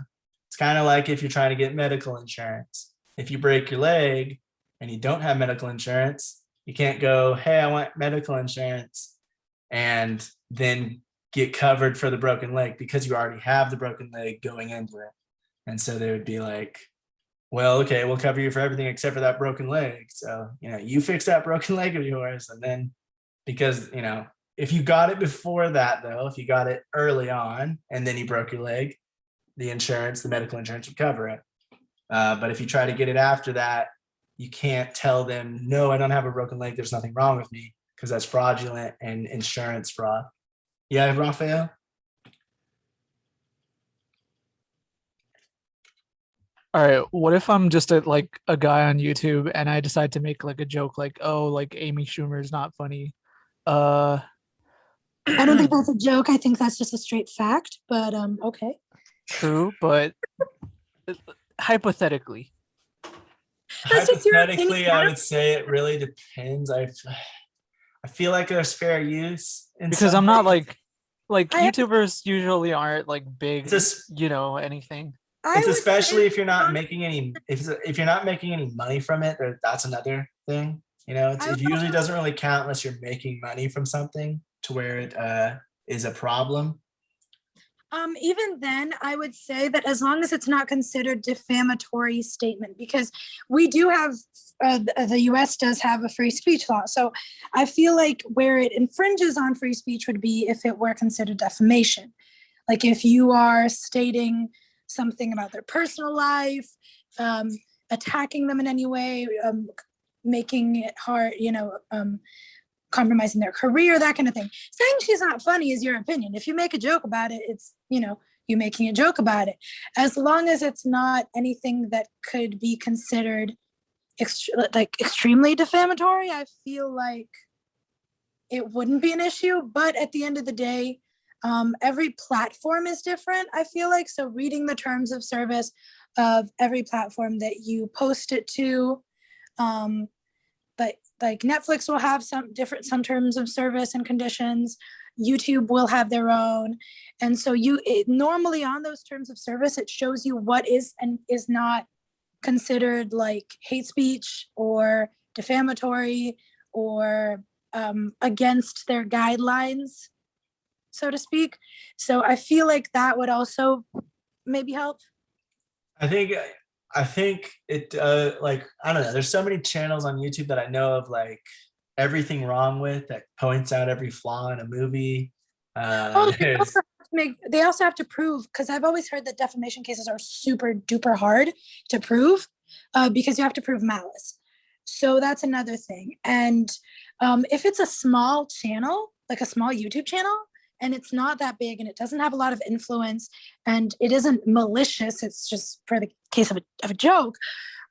It's kind of like if you're trying to get medical insurance. If you break your leg and you don't have medical insurance, you can't go, hey, I want medical insurance, and then get covered for the broken leg because you already have the broken leg going into it. And so they would be like, well, okay, we'll cover you for everything except for that broken leg. So, you fix that broken leg of yours. And then because, if you got it before that, though, if you got it early on and then you broke your leg, the medical insurance would cover it. But if you try to get it after that, you can't tell them, no, I don't have a broken leg. There's nothing wrong with me, because that's fraudulent and insurance fraud. Yeah, Raphael? All right, what if I'm just a guy on YouTube and I decide to make like a joke like, oh, like Amy Schumer is not funny? I don't think that's a joke. I think that's just a straight fact, but okay. True, but hypothetically. That's just your Hypothetically, opinion. I would say it really depends. I feel like there's fair use Because I'm not like I- YouTubers usually aren't like big, It's anything. It's especially if you're not making any if you're not making any money from it, that's another thing. It usually doesn't really count unless you're making money from something to where it is a problem. Even then, I would say that as long as it's not considered defamatory statement, because we do have, the US does have a free speech law. So I feel like where it infringes on free speech would be if it were considered defamation. Like if you are stating something about their personal life, attacking them in any way, making it hard, compromising their career, that kind of thing. Saying she's not funny is your opinion. If you make a joke about it, it's, you making a joke about it. As long as it's not anything that could be considered extremely defamatory, I feel like it wouldn't be an issue. But at the end of the day, every platform is different, I feel like. So reading the terms of service of every platform that you post it to, but like Netflix will have some terms of service and conditions. YouTube will have their own. And so normally on those terms of service, it shows you what is and is not considered like hate speech or defamatory or against their guidelines, so to speak. So I feel like that would also maybe help. I think it I don't know, there's so many channels on YouTube that I know of, like everything wrong with, that points out every flaw in a movie. Oh, There's they also have to prove, because I've always heard that defamation cases are super duper hard to prove, because you have to prove malice. So that's another thing. And if it's a small channel, like a small YouTube channel, and it's not that big and it doesn't have a lot of influence and it isn't malicious, it's just for the case of a joke,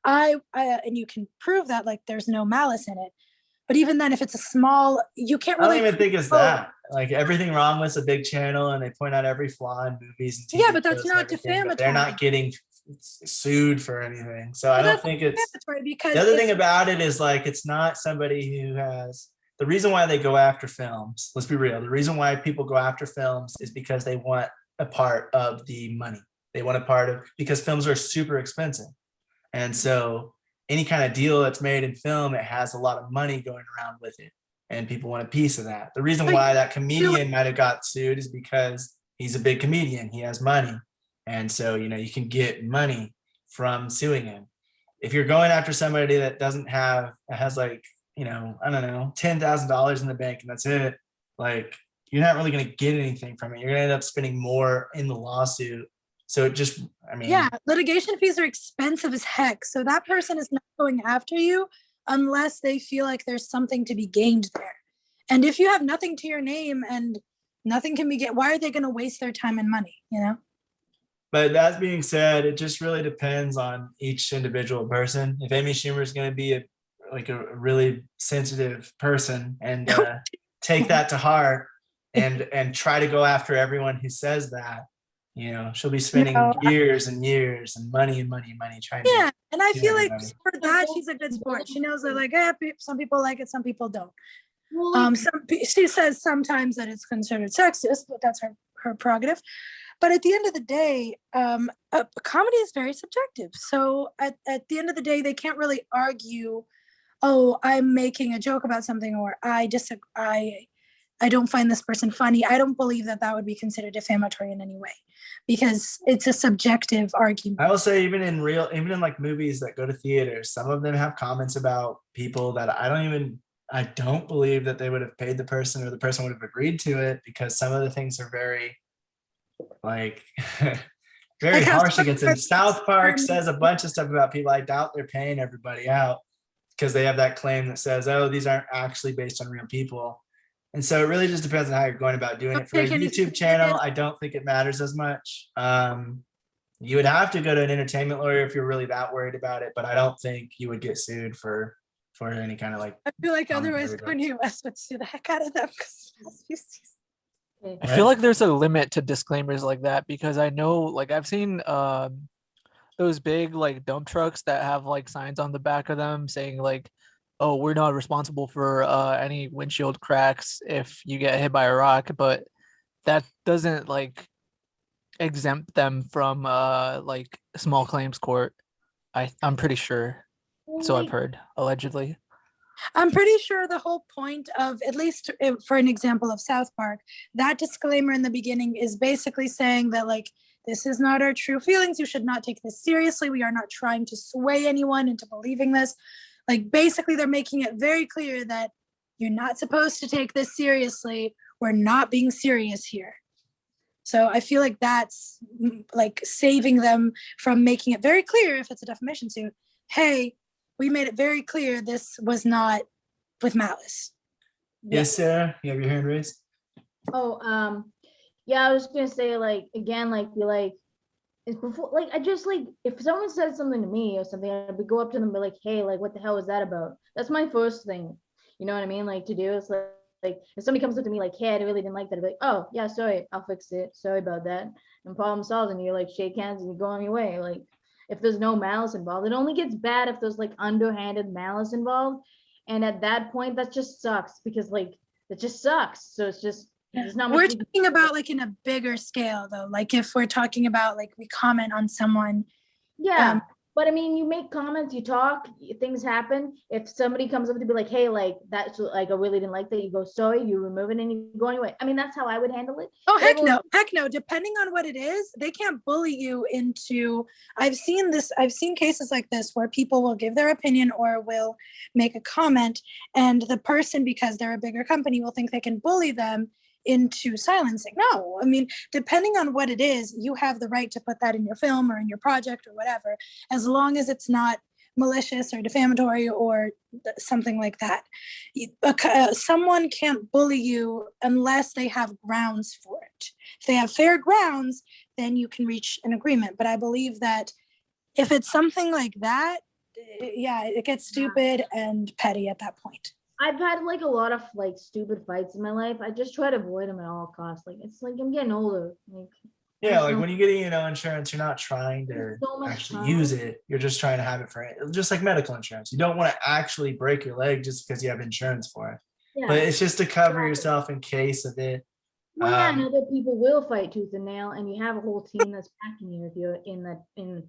and you can prove that like there's no malice in it. But even then, if it's a small, you can't I don't really even think it's that. Like everything wrong with a big channel, and they point out every flaw in movies and TV Yeah, but that's shows and not everything, but they're not getting sued for anything. So I But don't that's think it's. defamatory because The other it's- thing about it is like it's not somebody who has the reason why they go after films. Let's be real. The reason why people go after films is because they want a part of the money. They want a part of, because films are super expensive. And so any kind of deal that's made in film, it has a lot of money going around with it. And people want a piece of that. The reason why that comedian might have got sued is because he's a big comedian. He has money. And so, you can get money from suing him. If you're going after somebody that has like, I don't know, $10,000 in the bank and that's it, like you're not really going to get anything from it. You're going to end up spending more in the lawsuit. So it just, yeah, litigation fees are expensive as heck. So that person is not going after you unless they feel like there's something to be gained there. And if you have nothing to your name and nothing can be gained, why are they going to waste their time and money, But that being said, it just really depends on each individual person. If Amy Schumer is going to be a really sensitive person and take that to heart and try to go after everyone who says that, she'll be spending years and years and money trying to. Yeah, and I feel like everybody. for that, she's a good sport. She knows that like, some people like it, some people don't. Well, like, She says sometimes that it's considered sexist, but that's her prerogative. But at the end of the day, comedy is very subjective. So at the end of the day, they can't really argue, oh, I'm making a joke about something, or I don't find this person funny. I don't believe that would be considered defamatory in any way, because it's a subjective argument. I will say even in like movies that go to theaters, some of them have comments about people that I don't believe that they would have paid the person or the person would have agreed to it, because some of the things are very like very harsh against them. South Park says a bunch of stuff about people. I doubt they're paying everybody out because they have that claim that says, oh, these aren't actually based on real people. And so it really just depends on how you're going about doing it. For a YouTube channel, I don't think it matters as much. You would have to go to an entertainment lawyer if you're really that worried about it, but I don't think you would get sued for any kind of like. I feel like otherwise Kanye West would sue the heck out of them. I feel like there's a limit to disclaimers like that, because I know, like, I've seen those big like dump trucks that have like signs on the back of them saying like, oh, we're not responsible for any windshield cracks if you get hit by a rock, but that doesn't like exempt them from like small claims court. I'm pretty sure. So I've heard, allegedly. I'm pretty sure the whole point of, at least for an example of South Park, that disclaimer in the beginning is basically saying that like, this is not our true feelings. You should not take this seriously. We are not trying to sway anyone into believing this. Like basically they're making it very clear that you're not supposed to take this seriously. We're not being serious here. So I feel like that's like saving them from making it very clear, if it's a defamation suit, hey, we made it very clear this was not with malice. Yes, Sarah, you have your hand raised. Oh, yeah, I was gonna say like again, like be like, it's before like I just like if someone said something to me or something, I would go up to them and be like, hey, like what the hell is that about? That's my first thing. You know what I mean? Like to do is like if somebody comes up to me like, hey, I really didn't like that, I'd be like, oh yeah, sorry, I'll fix it. Sorry about that. And problem solved, and you like shake hands and you go on your way. Like if there's no malice involved, it only gets bad if there's like underhanded malice involved. And at that point, that just sucks, because like it just sucks. So it's just there's not much We're you can talking about like in a bigger scale though. Like if we're talking about like we comment on someone, yeah. But I mean, you make comments, you talk, things happen. If somebody comes up to be like, hey, like that's like, I really didn't like that, you go, sorry, you remove it and you go anyway. I mean, that's how I would handle it. Oh, heck Everyone- no, heck no. Depending on what it is, they can't bully you into, I've seen cases like this where people will give their opinion or will make a comment, and the person, because they're a bigger company, will think they can bully them into silencing. No, I mean, depending on what it is, you have the right to put that in your film or in your project or whatever, as long as it's not malicious or defamatory or something like that. Someone can't bully you unless they have grounds for it. If they have fair grounds, then you can reach an agreement. But I believe that if it's something like that, yeah, it gets stupid and petty at that point. I've had like a lot of like stupid fights in my life. I just try to avoid them at all costs. Like it's like I'm getting older. Like Yeah, like when you get insurance, you're not trying to There's so much actually time. use it. You're just trying to have it for just like medical insurance. You don't want to actually break your leg just because you have insurance for it. yeah. But it's just to cover Exactly. yourself in case of it. Well, yeah, and Um, other people will fight tooth and nail, and you have a whole team that's backing you if you're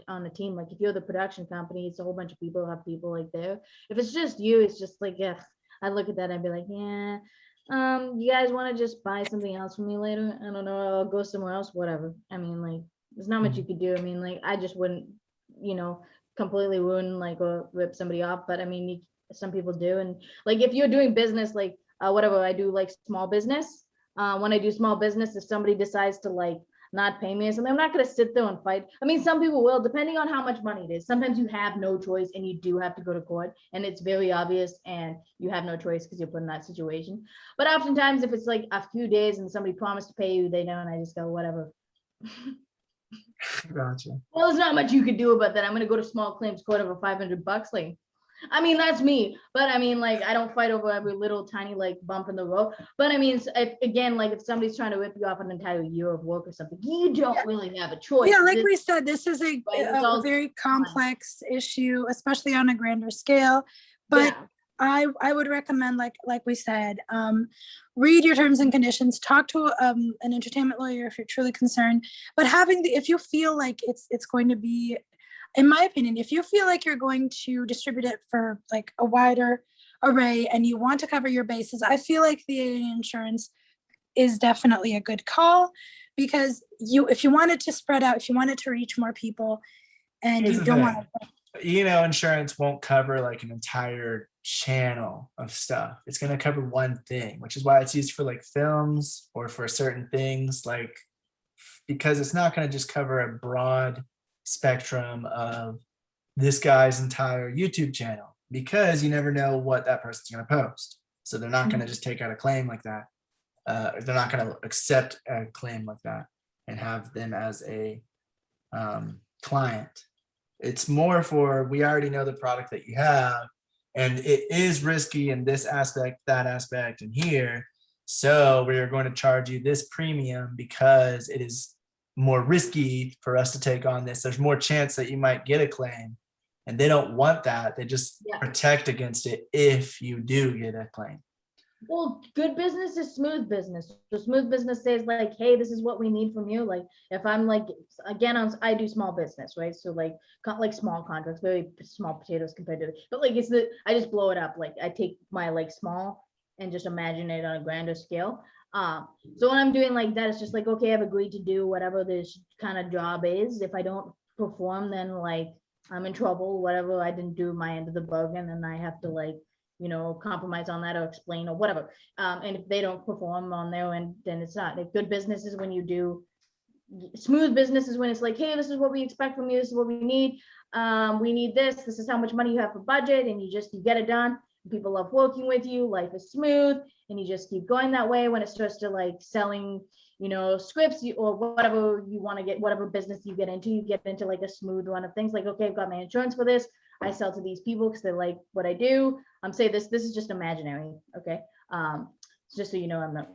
on a team. Like if you're the production company, it's a whole bunch of people have people like there. If it's just you, it's just like, yeah, I look at that and I'd be like, yeah, you guys want to just buy something else from me later? I don't know, I'll go somewhere else, whatever. I mean, like, there's not much you could do. I mean, like, I just wouldn't, completely ruin like or rip somebody off. But I mean, some people do, and like if you're doing business, like whatever I do, like small business. When I do small business, if somebody decides to like not pay me or something, I'm not going to sit there and fight. I mean, some people will, depending on how much money it is. Sometimes you have no choice and you do have to go to court, and it's very obvious and you have no choice because you're put in that situation. But oftentimes if it's like a few days and somebody promised to pay you, they don't, I just go, whatever. Gotcha. Well, there's not much you could do about that. I'm going to go to small claims court over $500. Like, I mean, that's me, but I mean, like, I don't fight over every little tiny like bump in the road. But I mean, again, like if somebody's trying to rip you off an entire year of work or something, you don't really have a choice. Yeah, like we said, this is a all very complex issue, especially on a grander scale. But Yeah. I would recommend, like we said, read your terms and conditions, talk to an entertainment lawyer if you're truly concerned. But if you feel like it's going to be, in my opinion, if you feel like you're going to distribute it for like a wider array and you want to cover your bases, I feel like the AA insurance is definitely a good call, because if you want it to spread out, if you want it to reach more people, and Here's you the don't thing. want to. Insurance won't cover like an entire channel of stuff. It's going to cover one thing, which is why it's used for like films or for certain things, like because it's not going to just cover a broad spectrum of this guy's entire YouTube channel, because you never know what that person's going to post. So they're not going to just take out a claim like that. They're not going to accept a claim like that and have them as a client. It's more for, we already know the product that you have, and it is risky in this aspect, that aspect, and here. So we are going to charge you this premium because it is more risky for us to take on this. There's more chance that you might get a claim, and they don't want that. They just protect against it if you do get a claim. Well, good business is smooth business. So smooth business says like, hey, this is what we need from you. Like if I'm like, again, I do small business, right? So like small contracts, very small potatoes compared to, but like I just blow it up. Like I take my like small and just imagine it on a grander scale. So when I'm doing like that, it's just like, okay, I've agreed to do whatever this kind of job is. If I don't perform, then like I'm in trouble, whatever. I didn't do my end of the bargain, and I have to like, compromise on that or explain or whatever. And if they don't perform on their end, then it's not. Like good business is when you do, smooth business is when it's like, hey, this is what we expect from you. This is what we need. We need this. This is how much money you have for budget, and you get it done. People love working with you. Life is smooth, and you just keep going that way. When it starts to like selling, scripts or whatever you want to get, whatever business you get into like a smooth run of things. Like, okay, I've got my insurance for this. I sell to these people because they like what I do. Say this is just imaginary. Okay. Just so you know, I'm not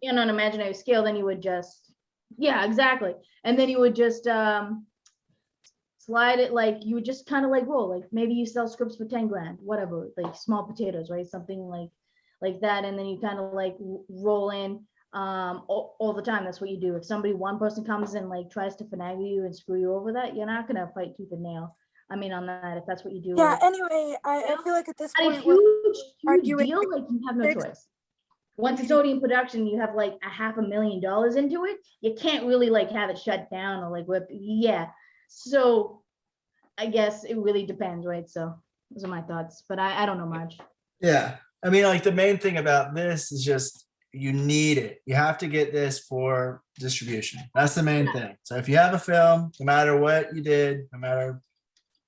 on an imaginary scale, then you would just, yeah, exactly. And then you would just slide it, like you would just kind of like roll, like maybe you sell scripts for 10 grand, whatever, like small potatoes, right? Something like that. And then you kind of like roll in all the time. That's what you do. If one person comes and like tries to finagle you and screw you over, that you're not going to fight tooth and nail. I mean, on that, if that's what you do. Yeah, like, anyway, I feel like at this at a point, we're huge arguing deal, like you have no fix- choice. Once it's already in production, you have like $500,000 into it. You can't really like have it shut down or like whip. Yeah. So I guess it really depends, right? So those are my thoughts, but I don't know much. Yeah. I mean, like the main thing about this is just you need it. You have to get this for distribution. That's the main thing. So if you have a film, no matter what you did, no matter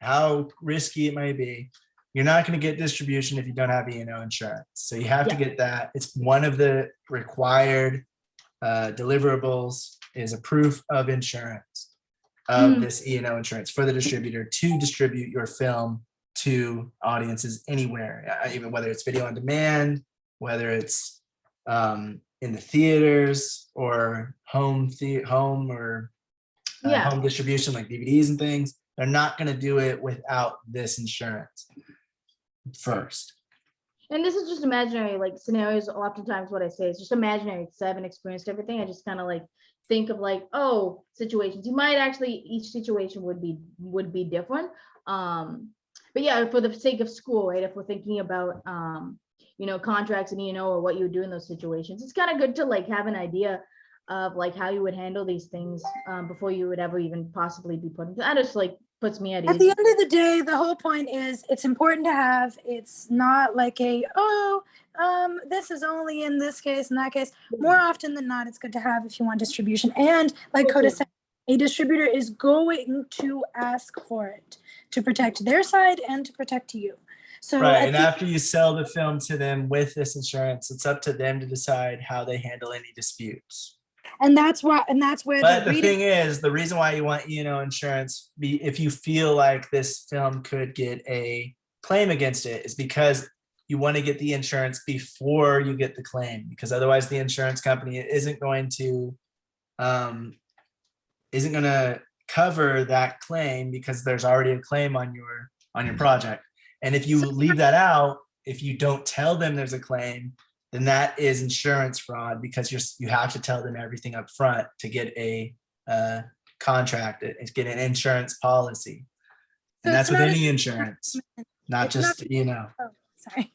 how risky it may be, you're not going to get distribution if you don't have E&O insurance. So you have to get that. It's one of the required deliverables is a proof of insurance of this E&O insurance for the distributor to distribute your film to audiences anywhere, even whether it's video on demand, whether it's in the theaters or home or home distribution like DVDs and things. They're not going to do it without this insurance first. And this is just imaginary, like scenarios. Oftentimes what I say is just imaginary because I haven't experienced everything. I just kind of like think of like, oh, situations. You might actually, each situation would be different. But yeah, for the sake of school, right? If we're thinking about, contracts and, or what you would do in those situations, it's kind of good to like have an idea of like how you would handle these things before you would ever even possibly be put into that. Just like puts me at ease. At the end of the day, the whole point is it's important to have. It's not like this is only in this case, in that case. More often than not, it's good to have if you want distribution. And like Coda said, a distributor is going to ask for it to protect their side and to protect you. So right, and after you sell the film to them with this insurance, it's up to them to decide how they handle any disputes. And that's where but the thing is, the reason why you want insurance, if you feel like this film could get a claim against it, is because you want to get the insurance before you get the claim, because otherwise the insurance company isn't going to cover that claim because there's already a claim on your project. And if you leave that out, if you don't tell them there's a claim, then that is insurance fraud, because you have to tell them everything up front to get a contract, get an insurance policy. And that's with any insurance, not just, Oh, sorry.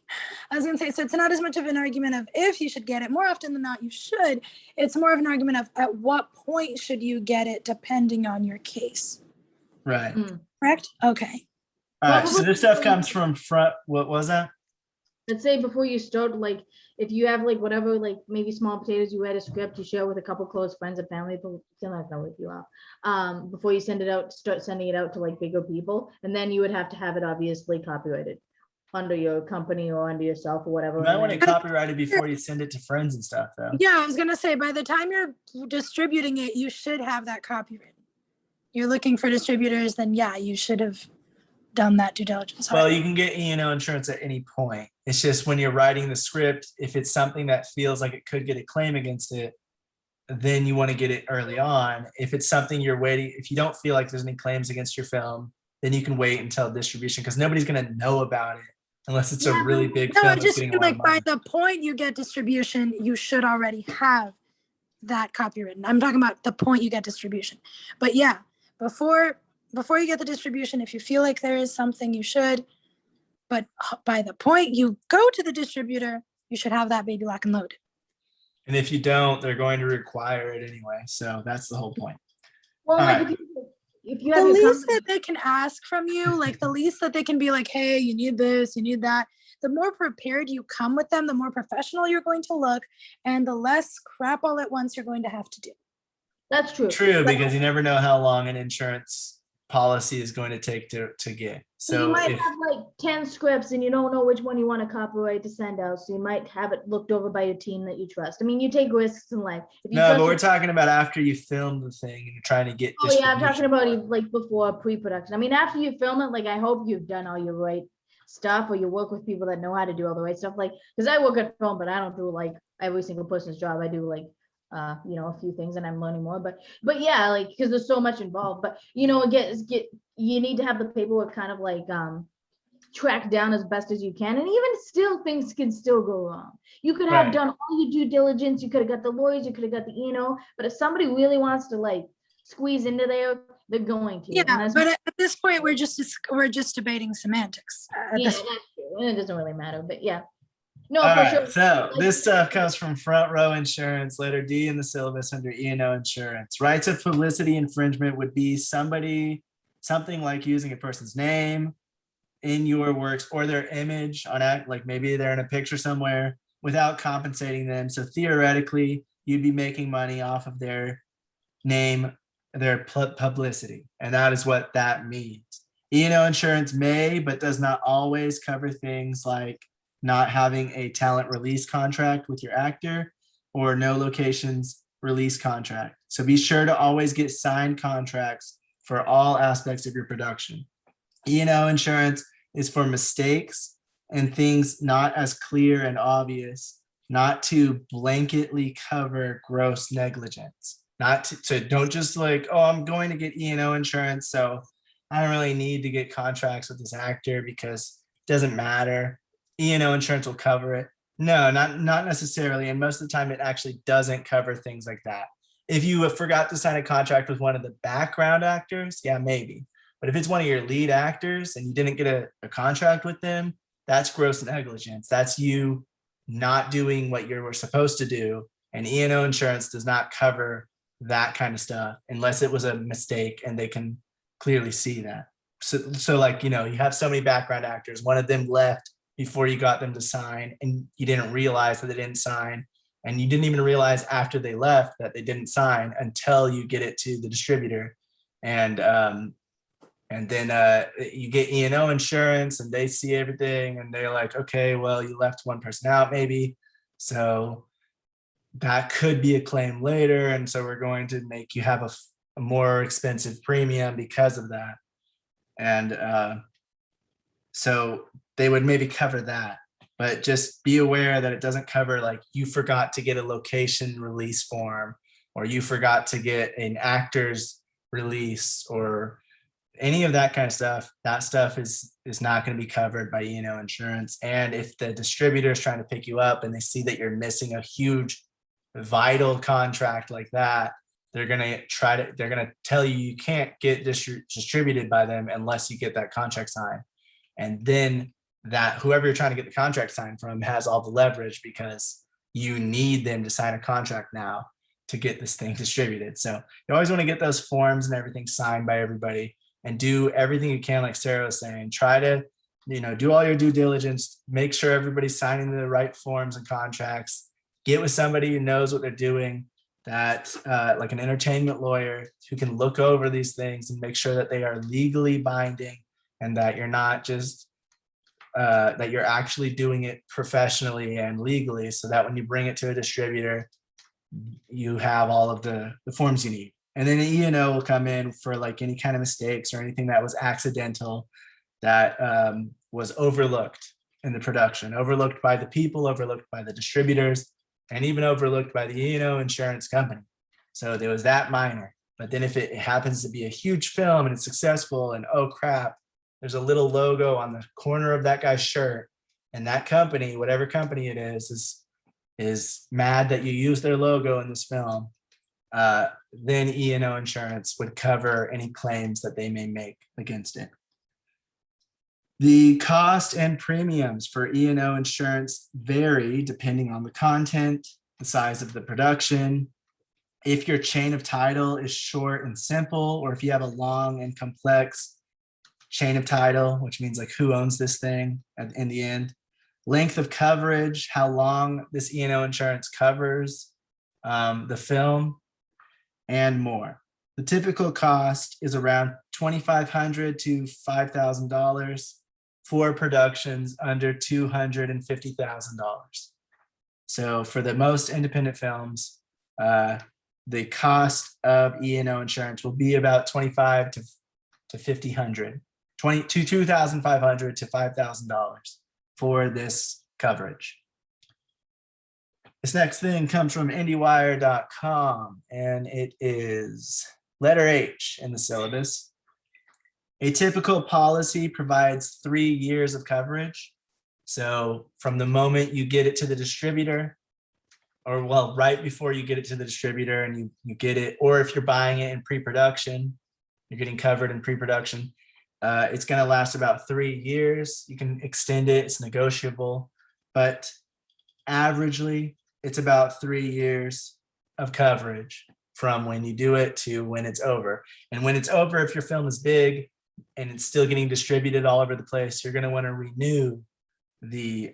I was going to say, so it's not as much of an argument of if you should get it. More often than not, you should. It's more of an argument of at what point should you get it, depending on your case. Right. Correct? Okay. All right. So this stuff comes from front. What was that? Let's say before you start, like if you have like whatever, like maybe small potatoes, you write a script, you share with a couple close friends and family, but still not know if you are. Before you start sending it out to like bigger people, and then you would have to have it obviously copyrighted under your company or under yourself or whatever. You might want to copyright it before you send it to friends and stuff, though. Yeah, I was gonna say by the time you're distributing it, you should have that copyright. You're looking for distributors, then yeah, you should have done that due diligence. Well, you can get insurance at any point. It's just when you're writing the script, if it's something that feels like it could get a claim against it, then you want to get it early on. If it's something you're waiting, if you don't feel like there's any claims against your film, then you can wait until distribution, because nobody's going to know about it unless it's a really big film. No, I just feel like by the point you get distribution, you should already have that copywritten. I'm talking about the point you get distribution. But yeah, before you get the distribution, if you feel like there is something, you should. But by the point you go to the distributor, you should have that baby lock and loaded. And if you don't, they're going to require it anyway. So that's the whole point. Well, like right. if you have the your least that they can ask from you, like the least that they can be like, hey, you need this, you need that. The more prepared you come with them, the more professional you're going to look, and the less crap all at once you're going to have to do. That's true. True, because you never know how long an insurance policy is going to take to get. So you might have like 10 scripts and you don't know which one you want to copyright to send out. So you might have it looked over by your team that you trust. I mean, you take risks in life. No, but we're talking about after you film the thing and you're trying to get. Oh yeah, I'm talking about like before pre-production. I mean, after you film it, like I hope you've done all your right stuff, or you work with people that know how to do all the right stuff. Like, because I work at film, but I don't do like every single person's job. I do like a few things, and I'm learning more, but yeah, like, because there's so much involved. But you need to have the paperwork kind of like tracked down as best as you can, and even still things can still go wrong. You could have done all your due diligence, you could have got the lawyers, you could have got the but if somebody really wants to like squeeze into there, They're going to. Yeah, and that's- but at this point, we're just debating semantics. At yeah, this that's true. And it doesn't really matter, but yeah. No, All for right, sure. so Like- this stuff comes from Front Row Insurance, letter D in the syllabus under E&O insurance. Rights of publicity infringement would be something like using a person's name in your works or their image on act, like maybe they're in a picture somewhere without compensating them. So theoretically, you'd be making money off of their name, their publicity, and that is what that means. E&O insurance may, but does not always cover things like not having a talent release contract with your actor or no locations release contract. So be sure to always get signed contracts for all aspects of your production. E&O insurance is for mistakes and things not as clear and obvious, not to blanketly cover gross negligence. Not to don't just like, oh, I'm going to get E&O insurance, so I don't really need to get contracts with this actor because it doesn't matter. E&O insurance will cover it. No, not necessarily. And most of the time it actually doesn't cover things like that. If you forgot to sign a contract with one of the background actors, yeah, maybe. But if it's one of your lead actors and you didn't get a contract with them, that's gross negligence. That's you not doing what you were supposed to do. And E&O insurance does not cover that kind of stuff unless it was a mistake and they can clearly see that. So like, you have so many background actors, one of them left before you got them to sign and you didn't realize that they didn't sign, and you didn't even realize after they left that they didn't sign until you get it to the distributor. And then you get E&O insurance and they see everything and they're like, okay, well, you left one person out maybe, so that could be a claim later, and so we're going to make you have a more expensive premium because of that. And so they would maybe cover that, but just be aware that it doesn't cover like you forgot to get a location release form or you forgot to get an actor's release or any of that kind of stuff. That stuff is not going to be covered by E&O insurance. And if the distributor is trying to pick you up and they see that you're missing a huge vital contract like that, they're going to tell you you can't get distributed by them unless you get that contract signed. And then that whoever you're trying to get the contract signed from has all the leverage because you need them to sign a contract now to get this thing distributed. So you always want to get those forms and everything signed by everybody and do everything you can, like Sarah was saying. Try to, do all your due diligence, make sure everybody's signing the right forms and contracts. Get with somebody who knows what they're doing, that like an entertainment lawyer who can look over these things and make sure that they are legally binding and that you're not just that you're actually doing it professionally and legally, so that when you bring it to a distributor, you have all of the forms you need. And then E&O will come in for like any kind of mistakes or anything that was accidental, that was overlooked in the production, overlooked by the people, overlooked by the distributors, and even overlooked by the E&O insurance company. So there was that minor. But then if it happens to be a huge film and it's successful and oh crap, there's a little logo on the corner of that guy's shirt, and that company, whatever company it is mad that you use their logo in this film, then E&O insurance would cover any claims that they may make against it. The cost and premiums for E&O insurance vary depending on the content, the size of the production, if your chain of title is short and simple, or if you have a long and complex chain of title, which means like who owns this thing in the end, length of coverage, how long this E&O insurance covers the film, and more. The typical cost is around $2,500 to $5,000 for productions under $250,000. So for the most independent films, the cost of E&O insurance will be about $2,500 to $5,500 to $5,000 for this coverage. This next thing comes from IndieWire.com, and it is letter H in the syllabus. A typical policy provides 3 years of coverage. So from the moment you get it to the distributor, or well, right before you get it to the distributor and you get it, or if you're buying it in pre-production, you're getting covered in pre-production. It's going to last about 3 years. You can extend it, it's negotiable, but averagely it's about 3 years of coverage from when you do it to when it's over. And when it's over, if your film is big and it's still getting distributed all over the place, you're going to want to renew the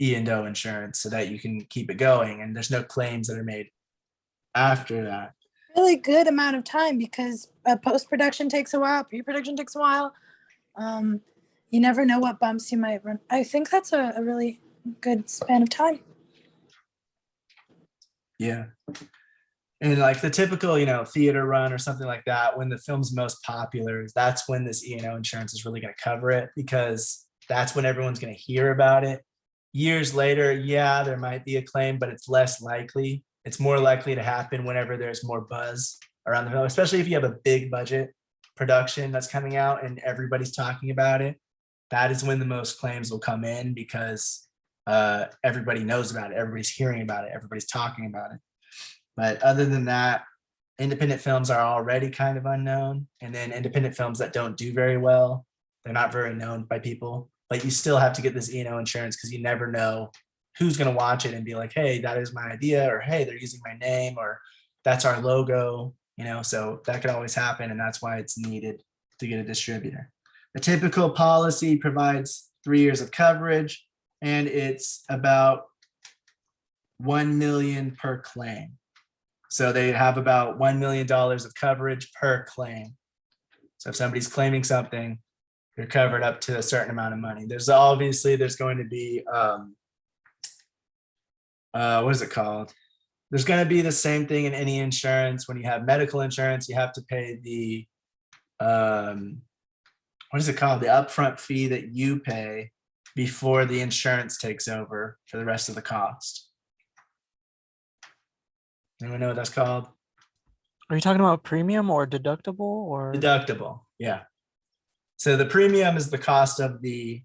E&O insurance so that you can keep it going and there's no claims that are made after that. Really good amount of time, because post-production takes a while, pre-production takes a while. You never know what bumps you might run. I think that's a really good span of time. Yeah. And like the typical, theater run or something like that, when the film's most popular, that's when this E&O insurance is really going to cover it, because that's when everyone's going to hear about it. Years later, yeah, there might be a claim, but it's less likely. It's more likely to happen whenever there's more buzz around the film, especially if you have a big budget production that's coming out and everybody's talking about it. That is when the most claims will come in, because everybody knows about it. Everybody's hearing about it. Everybody's talking about it. But other than that, independent films are already kind of unknown. And then independent films that don't do very well, they're not very known by people. But you still have to get this E&O insurance, because you never know who's going to watch it and be like, hey, that is my idea, or hey, they're using my name, or that's our logo, so that could always happen. And that's why it's needed to get a distributor. The typical policy provides 3 years of coverage, and it's about 1 million per claim. So they have about $1 million of coverage per claim. So if somebody's claiming something, you're covered up to a certain amount of money. There's going to be, what is it called? There's going to be the same thing in any insurance. When you have medical insurance, you have to pay the, what is it called? The upfront fee that you pay before the insurance takes over for the rest of the cost. Anyone know what that's called? Are you talking about premium or deductible or? Deductible, yeah. So the premium is the cost of the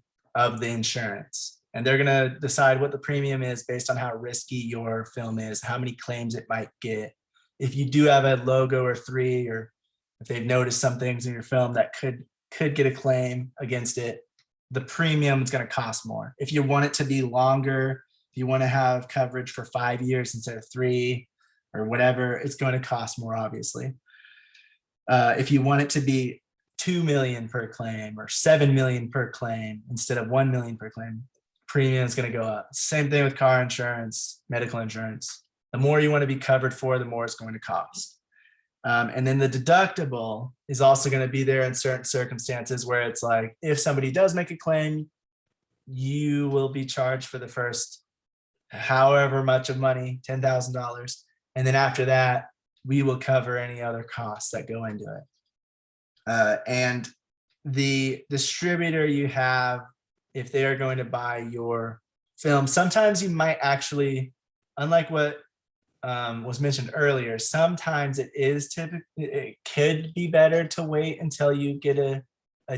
insurance, and they're gonna decide what the premium is based on how risky your film is, how many claims it might get. If you do have a logo or 3, or if they've noticed some things in your film that could get a claim against it, the premium is going to cost more. If you want it to be longer, if you want to have coverage for 5 years instead of 3 or whatever, it's going to cost more, obviously. If you want it to be 2 million per claim or 7 million per claim instead of 1 million per claim, premium is going to go up. Same thing with car insurance, medical insurance. The more you want to be covered for, the more it's going to cost. And then the deductible is also going to be there in certain circumstances where it's like, if somebody does make a claim, you will be charged for the first however much of money, $10,000. And then after that, we will cover any other costs that go into it. And the distributor you have, if they are going to buy your film, sometimes you might actually, unlike what was mentioned earlier, sometimes it could be better to wait until you get a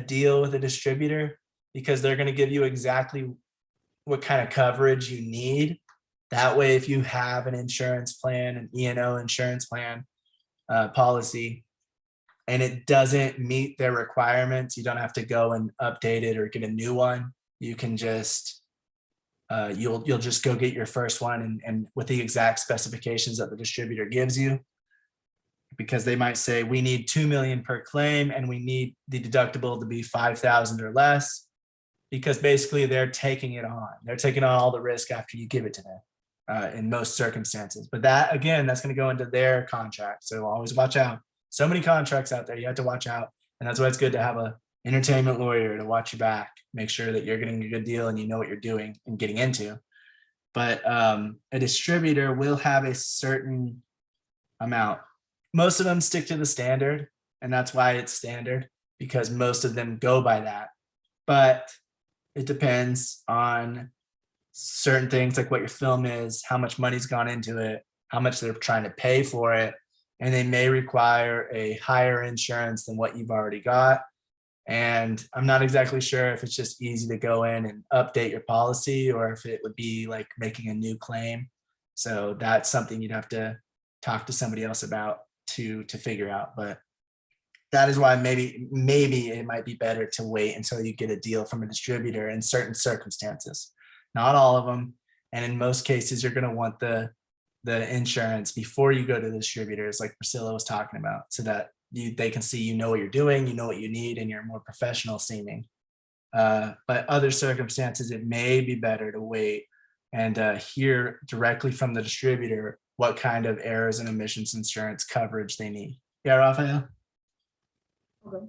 deal with a distributor, because they're going to give you exactly what kind of coverage you need. That way, if you have an insurance plan, an E&O insurance plan policy, and it doesn't meet their requirements, you don't have to go and update it or get a new one. You can just you'll just go get your first one and with the exact specifications that the distributor gives you, because they might say, we need 2 million per claim and we need the deductible to be 5,000 or less, because basically they're taking it on. They're taking on all the risk after you give it to them in most circumstances. But that, again, that's going to go into their contract. So always watch out. So many contracts out there, you have to watch out. And that's why it's good to have a entertainment lawyer to watch your back, make sure that you're getting a good deal and you know what you're doing and getting into. But a distributor will have a certain amount. Most of them stick to the standard, and that's why it's standard, because most of them go by that. But it depends on certain things, like what your film is, how much money's gone into it, how much they're trying to pay for it, and they may require a higher insurance than what you've already got. And I'm not exactly sure if it's just easy to go in and update your policy, or if it would be like making a new claim. So that's something you'd have to talk to somebody else about to figure out. But that is why maybe it might be better to wait until you get a deal from a distributor in certain circumstances. Not all of them. And in most cases, you're going to want the insurance before you go to the distributors, like Priscilla was talking about, so that they can see you know what you're doing, you know what you need, and you're more professional seeming. But other circumstances, it may be better to wait and hear directly from the distributor what kind of errors and omissions insurance coverage they need. Yeah, Raphael? Okay.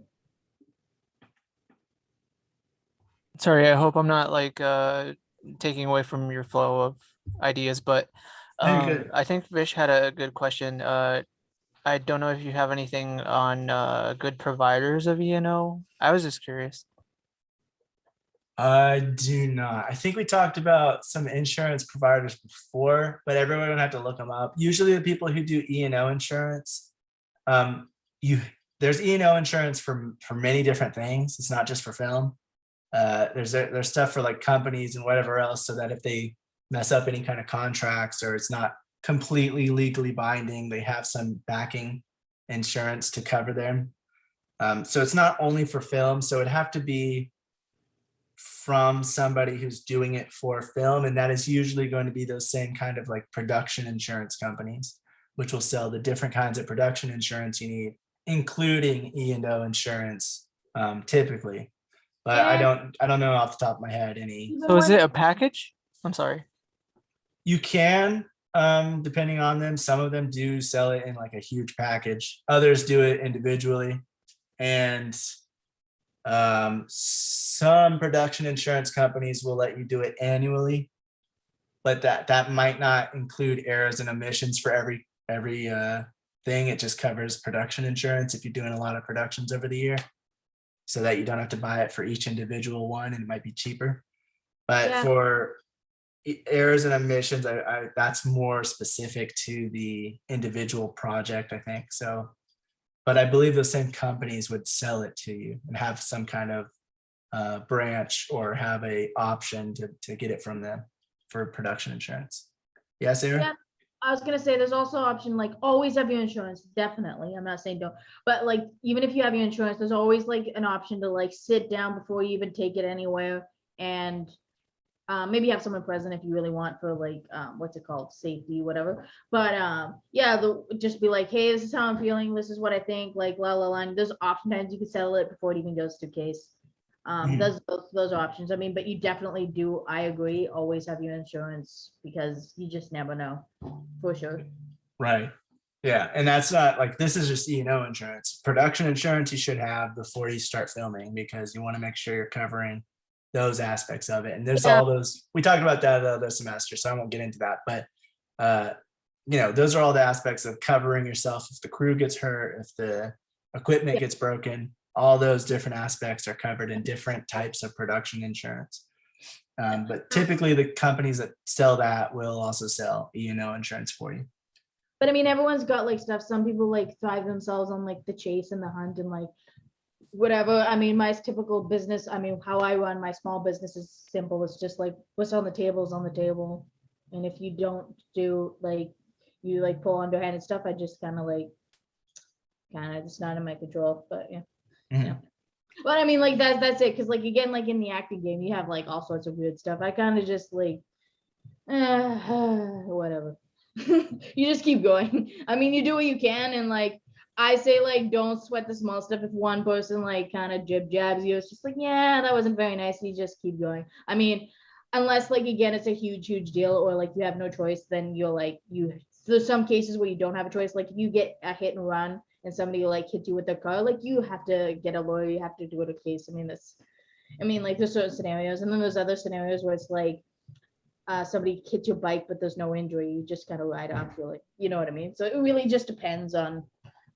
Sorry, I hope I'm not like taking away from your flow of ideas, but No, you're good. I think Vish had a good question. I don't know if you have anything on good providers of E&O. I was just curious. I do not. I think we talked about some insurance providers before, but everyone would have to look them up. Usually the people who do E&O insurance, there's E&O insurance for many different things. It's not just for film. There's stuff for like companies and whatever else, so that if they mess up any kind of contracts or it's not completely legally binding, they have some backing insurance to cover them. So it's not only for film, so it'd have to be from somebody who's doing it for film, and that is usually going to be those same kind of like production insurance companies, which will sell the different kinds of production insurance you need, including E&O insurance, typically. But I don't know off the top of my head any. So is it a package? I'm sorry. You can, depending on them. Some of them do sell it in like a huge package. Others do it individually. And some production insurance companies will let you do it annually, but that might not include errors and omissions for every thing. It just covers production insurance if you're doing a lot of productions over the year, so that you don't have to buy it for each individual one, and it might be cheaper. But for errors and omissions, that's more specific to the individual project, I think. So, but I believe those same companies would sell it to you and have some kind of branch or have a option to get it from them for production insurance. Yes, Sarah? Yeah, I was gonna say there's also option like always have your insurance. Definitely, I'm not saying don't, but like even if you have your insurance, there's always like an option to like sit down before you even take it anywhere and maybe have someone present if you really want for like what's it called, safety, whatever. But just be like, hey, this is how I'm feeling, this is what I think, like la la la. And there's oftentimes you can settle it before it even goes to case. Those options. I mean, but you definitely do, I agree, always have your insurance, because you just never know, for sure. Right. Yeah, and that's not like, this is just E&O insurance. Production insurance you should have before you start filming, because you want to make sure you're covering those aspects of it. And there's all those, we talked about that this semester, so I won't get into that, but those are all the aspects of covering yourself if the crew gets hurt, if the equipment gets broken. All those different aspects are covered in different types of production insurance. But typically the companies that sell that will also sell E&O insurance for you. But I mean, everyone's got like stuff. Some people like thrive themselves on like the chase and the hunt and like whatever. I mean, my typical business, I mean, how I run my small business is simple. It's just like what's on the table is on the table. And if you don't do like, you like pull underhanded stuff, I just kind of it's not in my control, but yeah. Yeah. But I mean, like that's it. Cause like, again, like in the acting game, you have like all sorts of weird stuff. I kind of just like, whatever. You just keep going. I mean, you do what you can. And like, I say like, don't sweat the small stuff. If one person like kind of jabs you, it's just like, yeah, that wasn't very nice. You just keep going. I mean, unless like, again, it's a huge deal, or like you have no choice, then you're like, there's some cases where you don't have a choice. Like if you get a hit and run and somebody like hit you with their car, like you have to get a lawyer, you have to do it a case. I mean, like there's certain scenarios, and then there's other scenarios where it's like somebody hit your bike, but there's no injury. You just gotta ride off, like, you know what I mean? So it really just depends on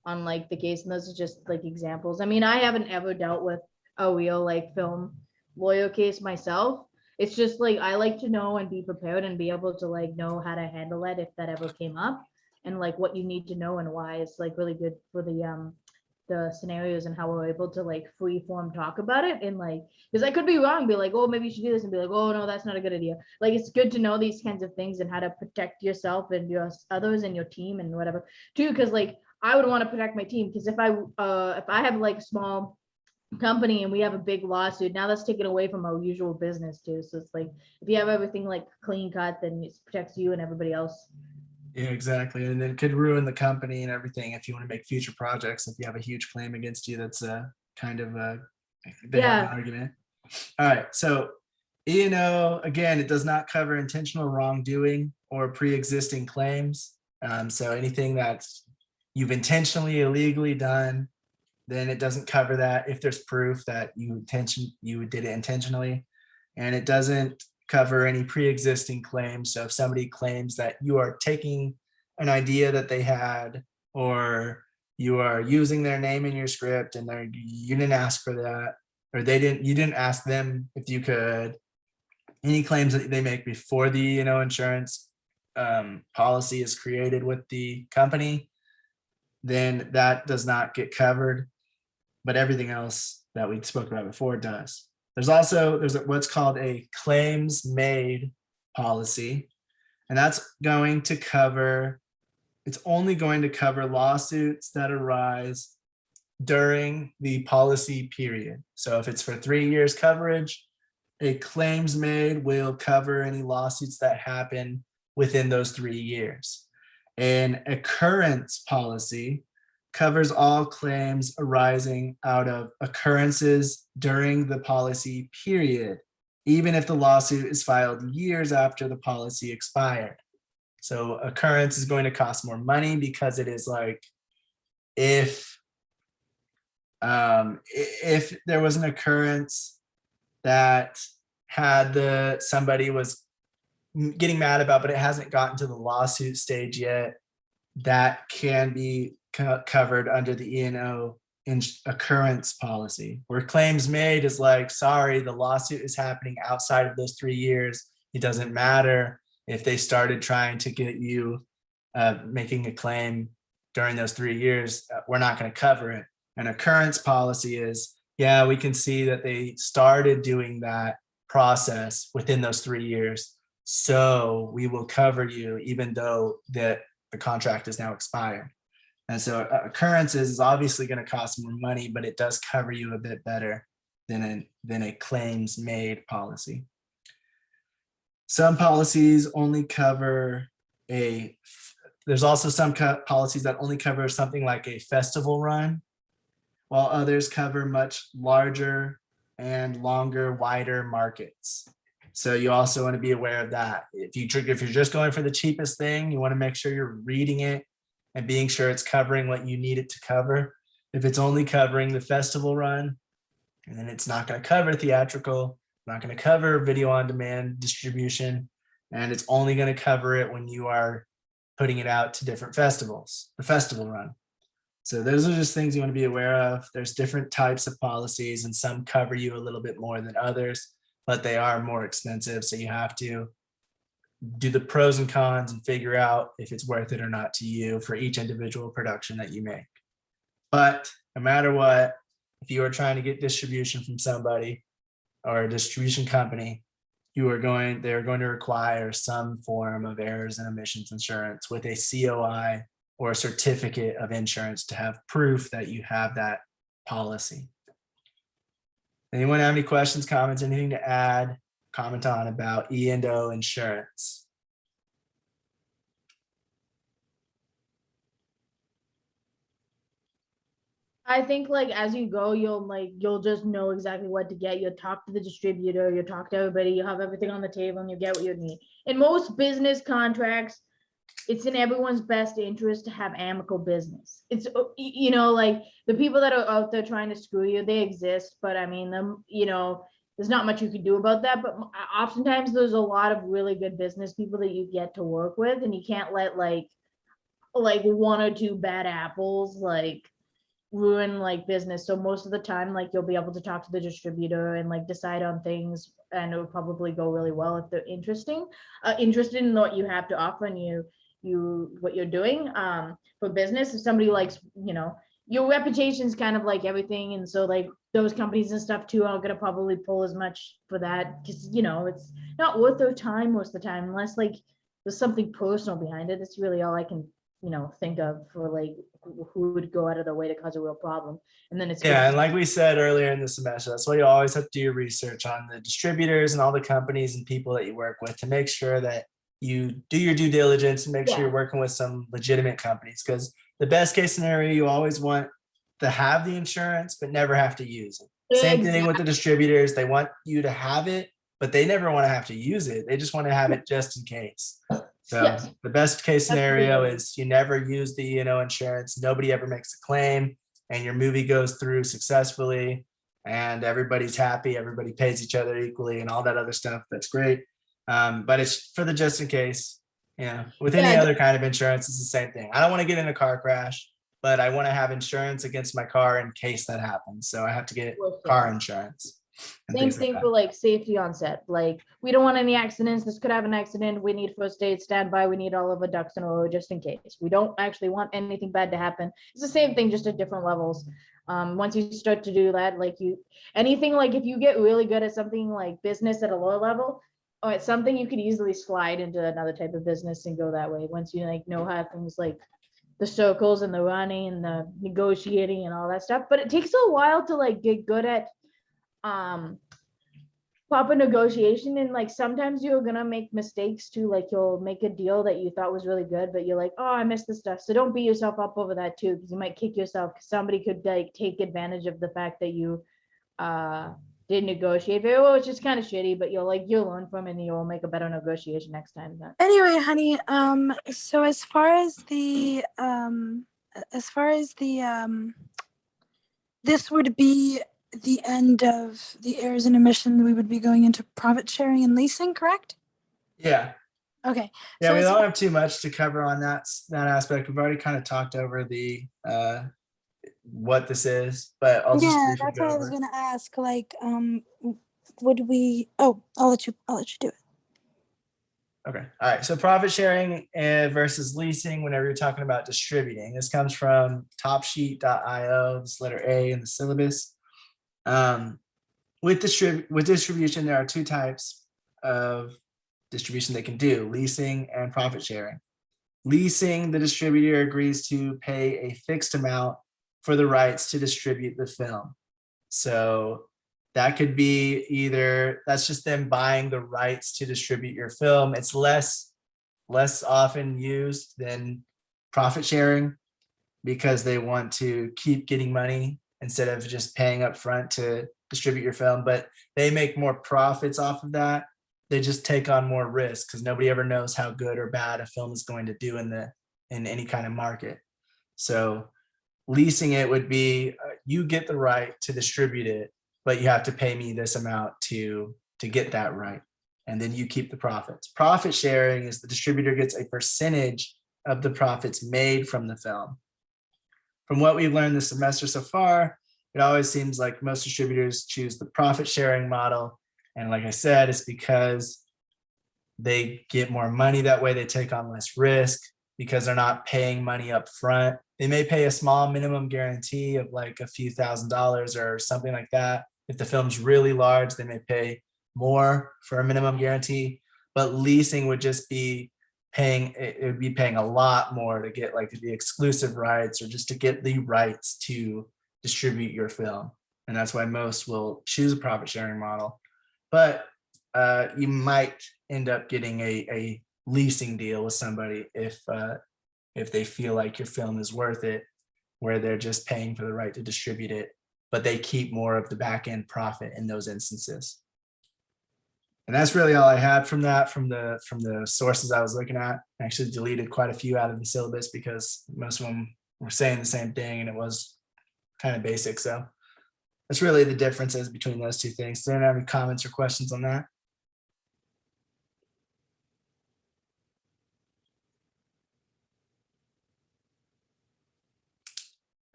like the case. And those are just like examples. I mean, I haven't ever dealt with a real like film lawyer case myself. It's just like, I like to know and be prepared and be able to like know how to handle it if that ever came up, and like what you need to know and why. It's like really good for the scenarios and how we're able to like free form talk about it. And like, because I could be wrong, be like, oh, maybe you should do this, and be like, oh no, that's not a good idea. Like, it's good to know these kinds of things and how to protect yourself and your others and your team and whatever too. Because like, I would want to protect my team, because if I have like a small company and we have a big lawsuit, now that's taken away from our usual business too. So it's like, if you have everything like clean cut, then it protects you and everybody else. Yeah, exactly. And it could ruin the company and everything if you want to make future projects. If you have a huge claim against you, that's kind of they have an Yeah. argument. All right. So E&O, again, it does not cover intentional wrongdoing or pre-existing claims. So anything that's you've intentionally illegally done, then it doesn't cover that if there's proof that you did it intentionally. And it doesn't cover any pre-existing claims. So if somebody claims that you are taking an idea that they had, or you are using their name in your script and you didn't ask for that, or you didn't ask them if you could, any claims that they make before the insurance policy is created with the company, then that does not get covered. But everything else that we spoke about before does. There's what's called a claims made policy, and that's going to cover, it's only going to cover lawsuits that arise during the policy period. So if it's for 3 years coverage, a claims made will cover any lawsuits that happen within those 3 years. An occurrence policy covers all claims arising out of occurrences during the policy period, even if the lawsuit is filed years after the policy expired. So occurrence is going to cost more money, because it is like, if there was an occurrence that had somebody was getting mad about, but it hasn't gotten to the lawsuit stage yet, that can be covered under the E&O occurrence policy. Where claims made is like, sorry, the lawsuit is happening outside of those 3 years. It doesn't matter if they started trying to get you making a claim during those 3 years, we're not going to cover it. An occurrence policy is, yeah, we can see that they started doing that process within those 3 years, so we will cover you even though the contract is now expired. And so occurrences is obviously going to cost more money, but it does cover you a bit better than a claims made policy. Some policies only cover there's also some policies that only cover something like a festival run, while others cover much larger and longer, wider markets. So you also want to be aware of that. If you're just going for the cheapest thing, you want to make sure you're reading it and being sure it's covering what you need it to cover. If it's only covering the festival run, and then it's not going to cover theatrical, not going to cover video on demand distribution, and it's only going to cover it when you are putting it out to different festivals, the festival run. So those are just things you want to be aware of. There's different types of policies, and some cover you a little bit more than others, but they are more expensive. So you have to do the pros and cons and figure out if it's worth it or not to you for each individual production that you make. But no matter what, if you are trying to get distribution from somebody or a distribution company, they're going to require some form of errors and omissions insurance with a COI or a certificate of insurance to have proof that you have that policy. Anyone have any questions, comments, anything to add, comment on about E&O insurance? I think like as you go, you'll just know exactly what to get. You'll talk to the distributor, you'll talk to everybody, you'll have everything on the table, and you get what you need. In most business contracts, it's in everyone's best interest to have amicable business. It's, like the people that are out there trying to screw you, they exist, but I mean, there's not much you can do about that. But oftentimes there's a lot of really good business people that you get to work with, and you can't let like one or two bad apples ruin business. So most of the time, you'll be able to talk to the distributor and decide on things, and it would probably go really well if they're interested in what you have to offer and what you're doing for business. If somebody likes, your reputation is kind of like everything, and so those companies and stuff too are gonna probably pull as much for that, because it's not worth their time most of the time, unless there's something personal behind it. That's really all I can think of for like who would go out of their way to cause a real problem. And then it's Yeah, and like we said earlier in the semester, that's why you always have to do your research on the distributors and all the companies and people that you work with to make sure that you do your due diligence and make sure Yeah. you're working with some legitimate companies. Because the best case scenario, you always want to have the insurance, but never have to use it. Same thing with the distributors. They want you to have it, but they never want to have to use it. They just want to have it just in case. So Yes. the best case scenario Absolutely. is you never use the insurance. Nobody ever makes a claim, and your movie goes through successfully, and everybody's happy. Everybody pays each other equally, and all that other stuff. That's great. But it's for the just in case. With any Yeah. other kind of insurance, it's the same thing. I don't want to get in a car crash, but I want to have insurance against my car in case that happens. So I have to get car insurance. and Same things like thing that. for like safety on set. Like, we don't want any accidents. This could have an accident. We need first aid standby. We need all of our ducks in a row just in case. We don't actually want anything bad to happen. It's the same thing, just at different levels. Once you start to do that, like anything, like if you get really good at something like business at a lower level, or it's something you could easily slide into another type of business and go that way. Once you like know how things like the circles and the running and the negotiating and all that stuff. But it takes a while to like get good at proper negotiation, and like sometimes you're gonna make mistakes too. Like you'll make a deal that you thought was really good, but you're like, oh, I missed this stuff. So don't beat yourself up over that too, because you might kick yourself, because somebody could like take advantage of the fact that you did negotiate very well. It's just kind of shitty, but you'll learn from it and you'll make a better negotiation next time. Anyway, honey, so as far as the this would be the end of the errors and omissions. We would be going into profit sharing and leasing, correct? Yeah. Okay. Yeah, So we as don't far- have too much to cover on that aspect. We've already kind of talked over the what this is, but I'll just yeah, briefly that's go what I was over it. gonna ask. Like, would we? Oh, I'll let you do it. Okay. All right. So profit sharing versus leasing whenever you're talking about distributing. This comes from topsheet.io, this letter A in the syllabus. With distribution, there are two types of distribution they can do: leasing and profit sharing. Leasing, the distributor agrees to pay a fixed amount for the rights to distribute the film. So that could be either, that's just them buying the rights to distribute your film. It's less often used than profit sharing because they want to keep getting money instead of just paying up front to distribute your film, but they make more profits off of that. They just take on more risk because nobody ever knows how good or bad a film is going to do in any kind of market. So leasing it would be you get the right to distribute it, but you have to pay me this amount to get that right, and then you keep the profits. Profit sharing is the distributor gets a percentage of the profits made from the film. From what we've learned this semester so far, it always seems like most distributors choose the profit sharing model. And like I said, it's because they get more money that way. They take on less risk because they're not paying money up front. They may pay a small minimum guarantee of like a few $1,000s or something like that. If the film's really large, they may pay more for a minimum guarantee, but leasing would just be paying, it would be paying a lot more to get like the exclusive rights or just to get the rights to distribute your film. And that's why most will choose a profit sharing model. But you might end up getting a leasing deal with somebody if they feel like your film is worth it, where they're just paying for the right to distribute it, but they keep more of the back end profit in those instances. And that's really all I had from that, from the sources I was looking at. I actually deleted quite a few out of the syllabus because most of them were saying the same thing and it was kind of basic. So that's really the differences between those two things. Do anyone have any comments or questions on that?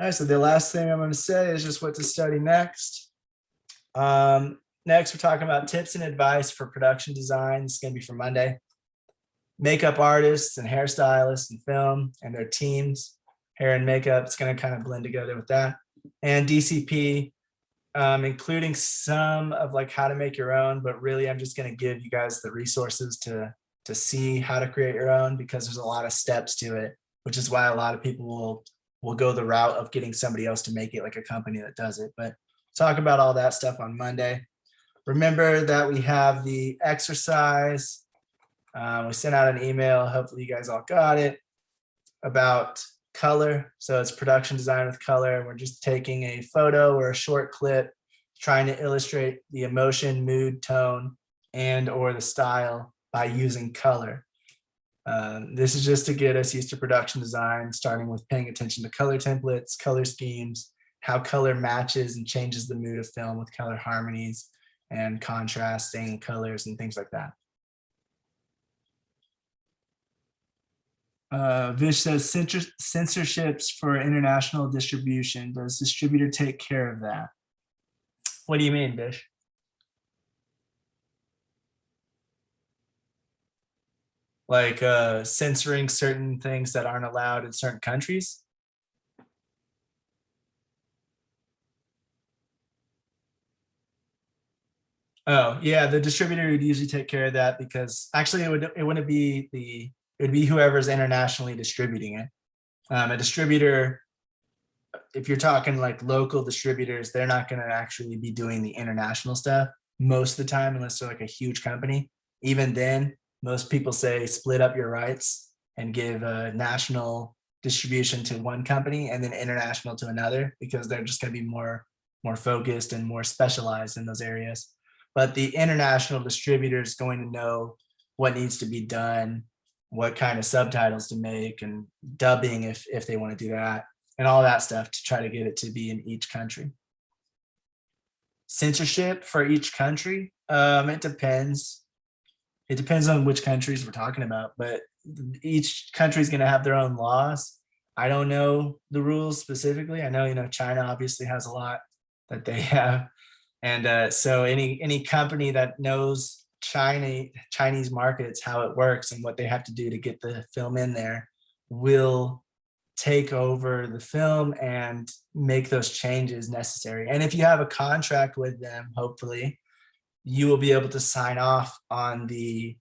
All right, so the last thing I'm going to say is just what to study next. Next, we're talking about tips and advice for production design. It's going to be for Monday. Makeup artists and hairstylists and film and their teams, hair and makeup. It's going to kind of blend together with that. And DCP, including some of like how to make your own, but really I'm just going to give you guys the resources to see how to create your own, because there's a lot of steps to it, which is why a lot of people will go the route of getting somebody else to make it, like a company that does it. But talk about all that stuff on Monday. Remember that we have the exercise. We sent out an email, hopefully you guys all got it, about color. So it's production design with color. We're just taking a photo or a short clip, trying to illustrate the emotion, mood, tone, and or the style by using color. This is just to get us used to production design, starting with paying attention to color templates, color schemes, how color matches and changes the mood of film with color harmonies and contrasting colors and things like that. Vish says censorships for international distribution. Does distributor take care of that? What do you mean, Vish? Like censoring certain things that aren't allowed in certain countries? Oh, yeah, the distributor would usually take care of that, because actually it wouldn't be it would be whoever's internationally distributing it. A distributor, if you're talking like local distributors, they're not going to actually be doing the international stuff most of the time, unless they're like a huge company. Even then, most people say split up your rights and give a national distribution to one company and then international to another, because they're just going to be more focused and more specialized in those areas. But the international distributor is going to know what needs to be done, what kind of subtitles to make, and dubbing if they want to do that, and all that stuff to try to get it to be in each country. Censorship for each country, it depends. It depends on which countries we're talking about, but each country is going to have their own laws. I don't know the rules specifically. I know, China obviously has a lot that they have. And so any company that knows Chinese markets, how it works and what they have to do to get the film in there, will take over the film and make those changes necessary. And if you have a contract with them, hopefully you will be able to sign off on the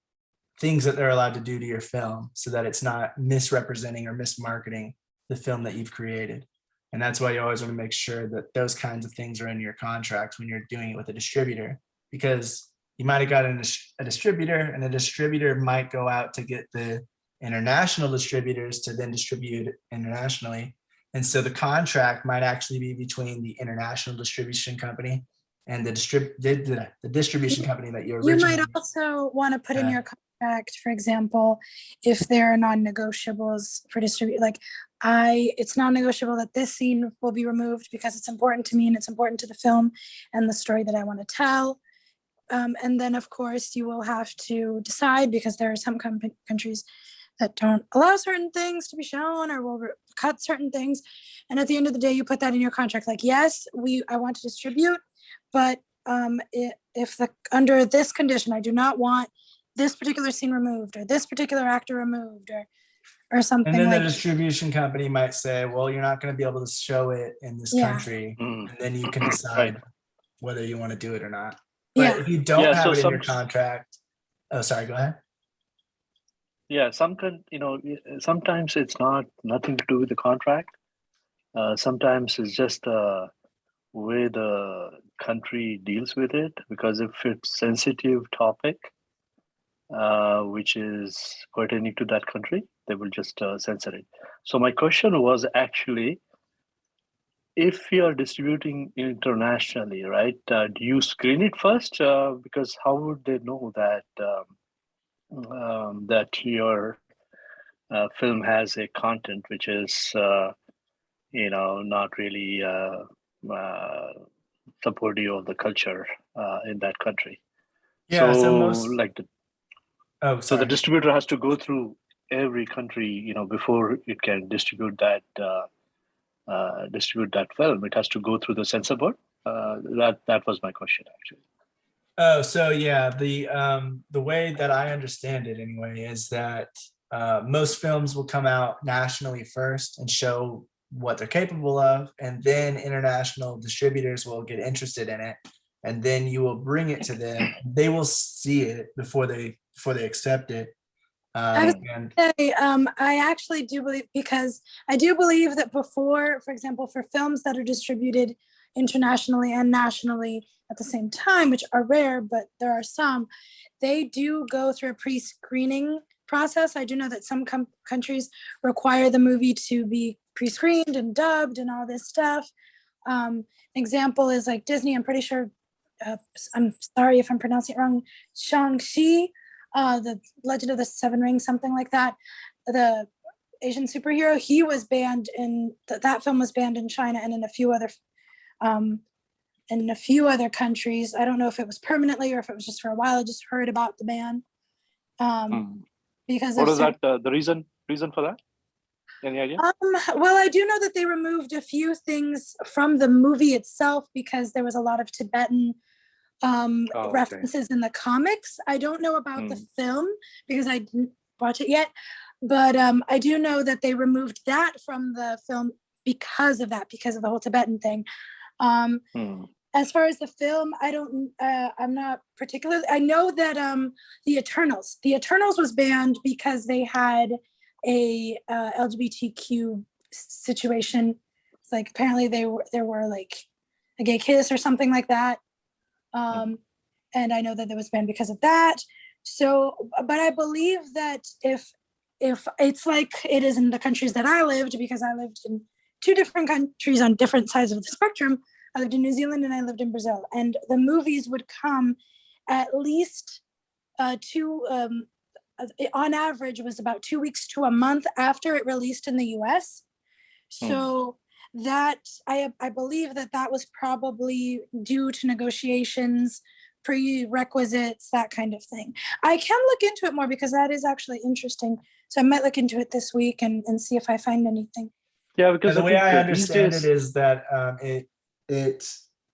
things that they're allowed to do to your film, so that it's not misrepresenting or mismarketing the film that you've created. And that's why you always want to make sure that those kinds of things are in your contracts when you're doing it with a distributor, because you might have gotten a distributor, and a distributor might go out to get the international distributors to then distribute internationally. And so the contract might actually be between the international distribution company and the distribution company that you originally. You might also want to put in your contract, for example, if there are non-negotiables for distribute, like it's non-negotiable that this scene will be removed because it's important to me and it's important to the film and the story that I want to tell. And then of course you will have to decide, because there are some countries that don't allow certain things to be shown or will cut certain things. And at the end of the day, you put that in your contract, like, yes, I want to distribute, but if under this condition, I do not want this particular scene removed or this particular actor removed or something. And then like the distribution company might say, well, you're not going to be able to show it in this country. And then you can decide whether you want to do it or not. But if you don't have it in your contract, oh, sorry, go ahead. Yeah, sometimes it's nothing to do with the contract. Sometimes it's just the way the country deals with it, because if it's sensitive topic, which is pertaining to that country, they will just censor it. So my question was actually, if you are distributing internationally, right, do you screen it first? Because how would they know that that your film has a content which is, not really supportive of the culture in that country? Yeah. So the distributor has to go through every country, before it can distribute that film. It has to go through the censor board. That was my question, actually. Oh, so yeah, the way that I understand it anyway is that most films will come out nationally first and show what they're capable of, and then international distributors will get interested in it, and then you will bring it to them. They will see it before they accept it. was And I actually do believe, because I do believe that before, for example, for films that are distributed internationally and nationally at the same time, which are rare, but there are some, they do go through a pre-screening process. I do know that some countries require the movie to be pre-screened and dubbed and all this stuff. Example is like Disney, I'm pretty sure, I'm sorry if I'm pronouncing it wrong, Shang-Chi, the Legend of the Seven Rings, something like that. The Asian superhero, he was banned in, that film was banned in China and in a few other countries. I don't know if it was permanently or if it was just for a while. I just heard about the ban. Because what is that? The reason for that? Any idea? Well, I do know that they removed a few things from the movie itself because there was a lot of Tibetan references in the comics. I don't know about the film because I didn't watch it yet, but I do know that they removed that from the film because of that, because of the whole Tibetan thing. As far as the film, I'm not particularly, I know that the Eternals was banned because they had a LGBTQ situation. It's like apparently there were like a gay kiss or something like that. And I know that it was banned because of that. So, but I believe that if it's like it is in the countries that I lived, because I lived in two different countries on different sides of the spectrum. I lived in New Zealand and I lived in Brazil, and the movies would come at least on average was about 2 weeks to a month after it released in the US. So that I believe that was probably due to negotiations, prerequisites, that kind of thing. I can look into it more because that is actually interesting. So I might look into it this week and see if I find anything. Yeah, because the way I understand days, it is that it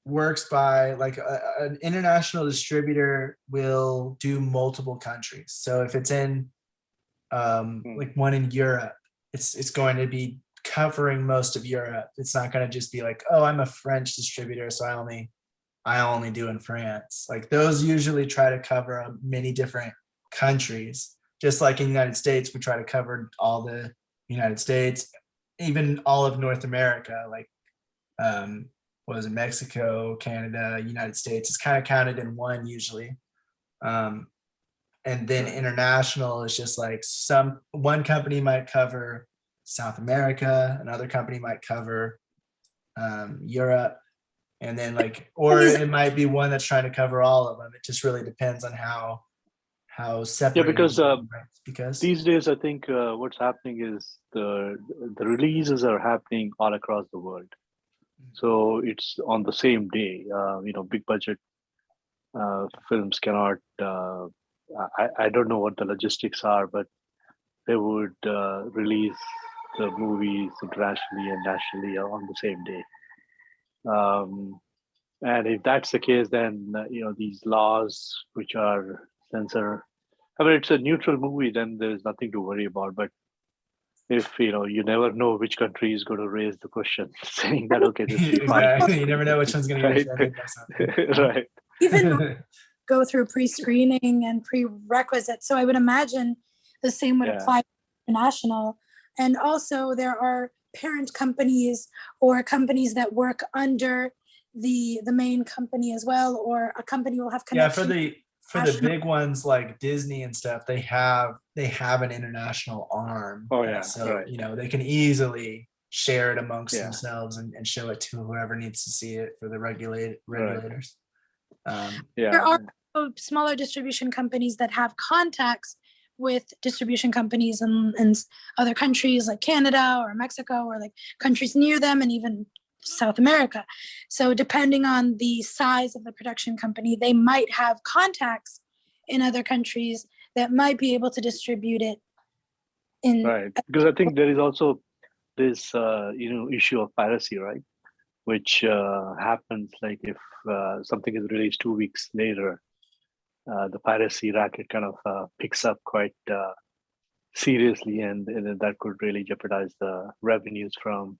works by like an international distributor will do multiple countries. So if it's in like one in Europe, it's going to be covering most of Europe. It's not going to just be like, oh, I'm a French distributor, so I only do in France. Like those usually try to cover many different countries. Just like in the United States, we try to cover all the United States, even all of North America, like what was it, Mexico, Canada, United States. It's kind of counted in one usually. And then international is just like one company might cover South America, another company might cover Europe, and then like, or it might be one that's trying to cover all of them. It just really depends on how separate. Yeah, because these days I think what's happening is the releases are happening all across the world. So it's on the same day. Big budget films cannot. I don't know what the logistics are, but they would release the movies internationally and nationally on the same day. And if that's the case, then these laws which are censor. I mean, it's a neutral movie, then there's nothing to worry about. But if you never know which country is going to raise the question, saying that okay, this is exactly. You never know which one's going to get offended by something. Right. Even go through pre-screening and prerequisites. So I would imagine the same would apply to international. And also there are parent companies or companies that work under the main company as well, or a company will have connection. Yeah, for the big ones like Disney and stuff, they have an international arm. Oh yeah. So right. they can easily share it amongst themselves and show it to whoever needs to see it for the regulators. There are smaller distribution companies that have contacts with distribution companies in other countries like Canada or Mexico or like countries near them and even South America. So depending on the size of the production company, they might have contacts in other countries that might be able to distribute it in. Right, because I think there is also this issue of piracy, right? Which happens like if something is released 2 weeks later, the piracy racket kind of picks up quite seriously, and that could really jeopardize the revenues from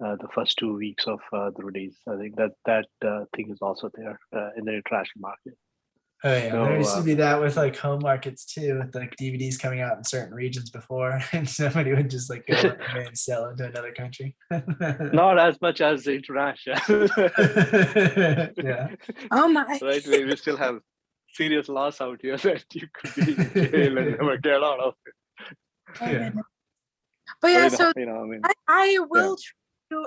the first 2 weeks of the release. I think that thing is also there in the international market. Oh yeah, So, there used to be that with like home markets too, with like DVDs coming out in certain regions before, and somebody would just like go away and sell into another country. Not as much as international. Yeah. Oh my. Right, we still have serious laws out here that you could be in jail and never get out of it. Oh, Yeah. goodness. But yeah, so I mean, I will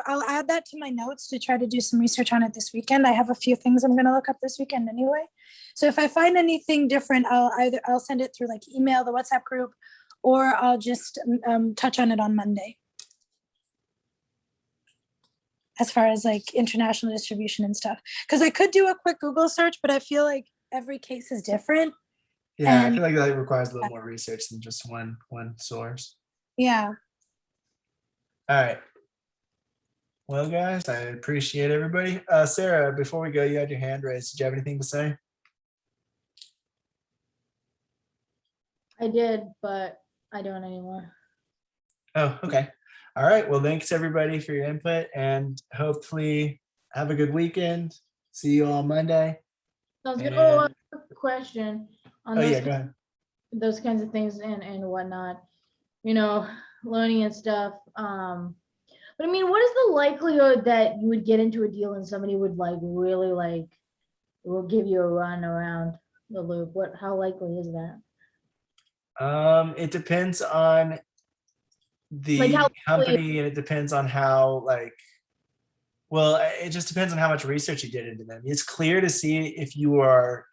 I'll add that to my notes to try to do some research on it this weekend. I have a few things I'm going to look up this weekend anyway. So if I find anything different, I'll send it through like email, the WhatsApp group, or I'll just touch on it on Monday. As far as like international distribution and stuff, because I could do a quick Google search, but I feel like every case is different. Yeah, I And- feel like that requires a little more research than just one source. Yeah. All right. Well, guys, I appreciate everybody. Sarah, before we go, you had your hand raised. Did you have anything to say? I did, but I don't anymore. Oh, okay. All right. Well, thanks everybody for your input, and hopefully have a good weekend. See you all Monday. Sounds good. And- Oh, I have a question on Oh those, yeah, go ahead. those kinds of things and whatnot, you know, learning and stuff. But I mean, what is the likelihood that you would get into a deal and somebody would like really like will give you a run around the loop? How likely is that? It depends on the Like how company, and it depends on how well, it just depends on how much research you did into them. It's clear to see if you are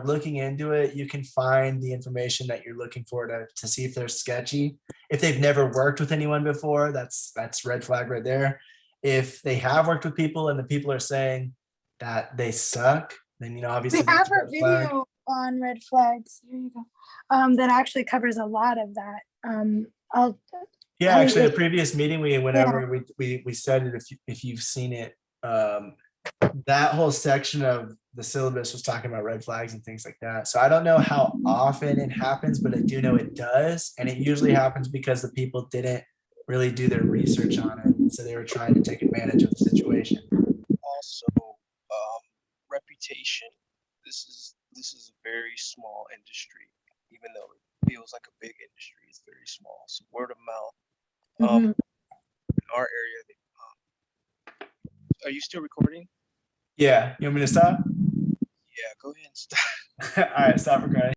looking into it, you can find the information that you're looking for to see if they're sketchy. If they've never worked with anyone before, that's red flag right there. If they have worked with people and the people are saying that they suck, then obviously We have that's a red flag. video on red flags. Here you go. That actually covers a lot of that. I'll Yeah, Oh, actually, yeah. a previous meeting we went over, we said it if you've seen it. That whole section of the syllabus was talking about red flags and things like that. So I don't know how often it happens, but I do know it does, and it usually happens because the people didn't really do their research on it, so they were trying to take advantage of the situation. Also, reputation. This is a very small industry, even though it feels like a big industry. It's very small. So word of mouth. Mhm. In our area, are you still recording? Yeah, you want me to stop? Yeah, go ahead and start. All right, stop recording.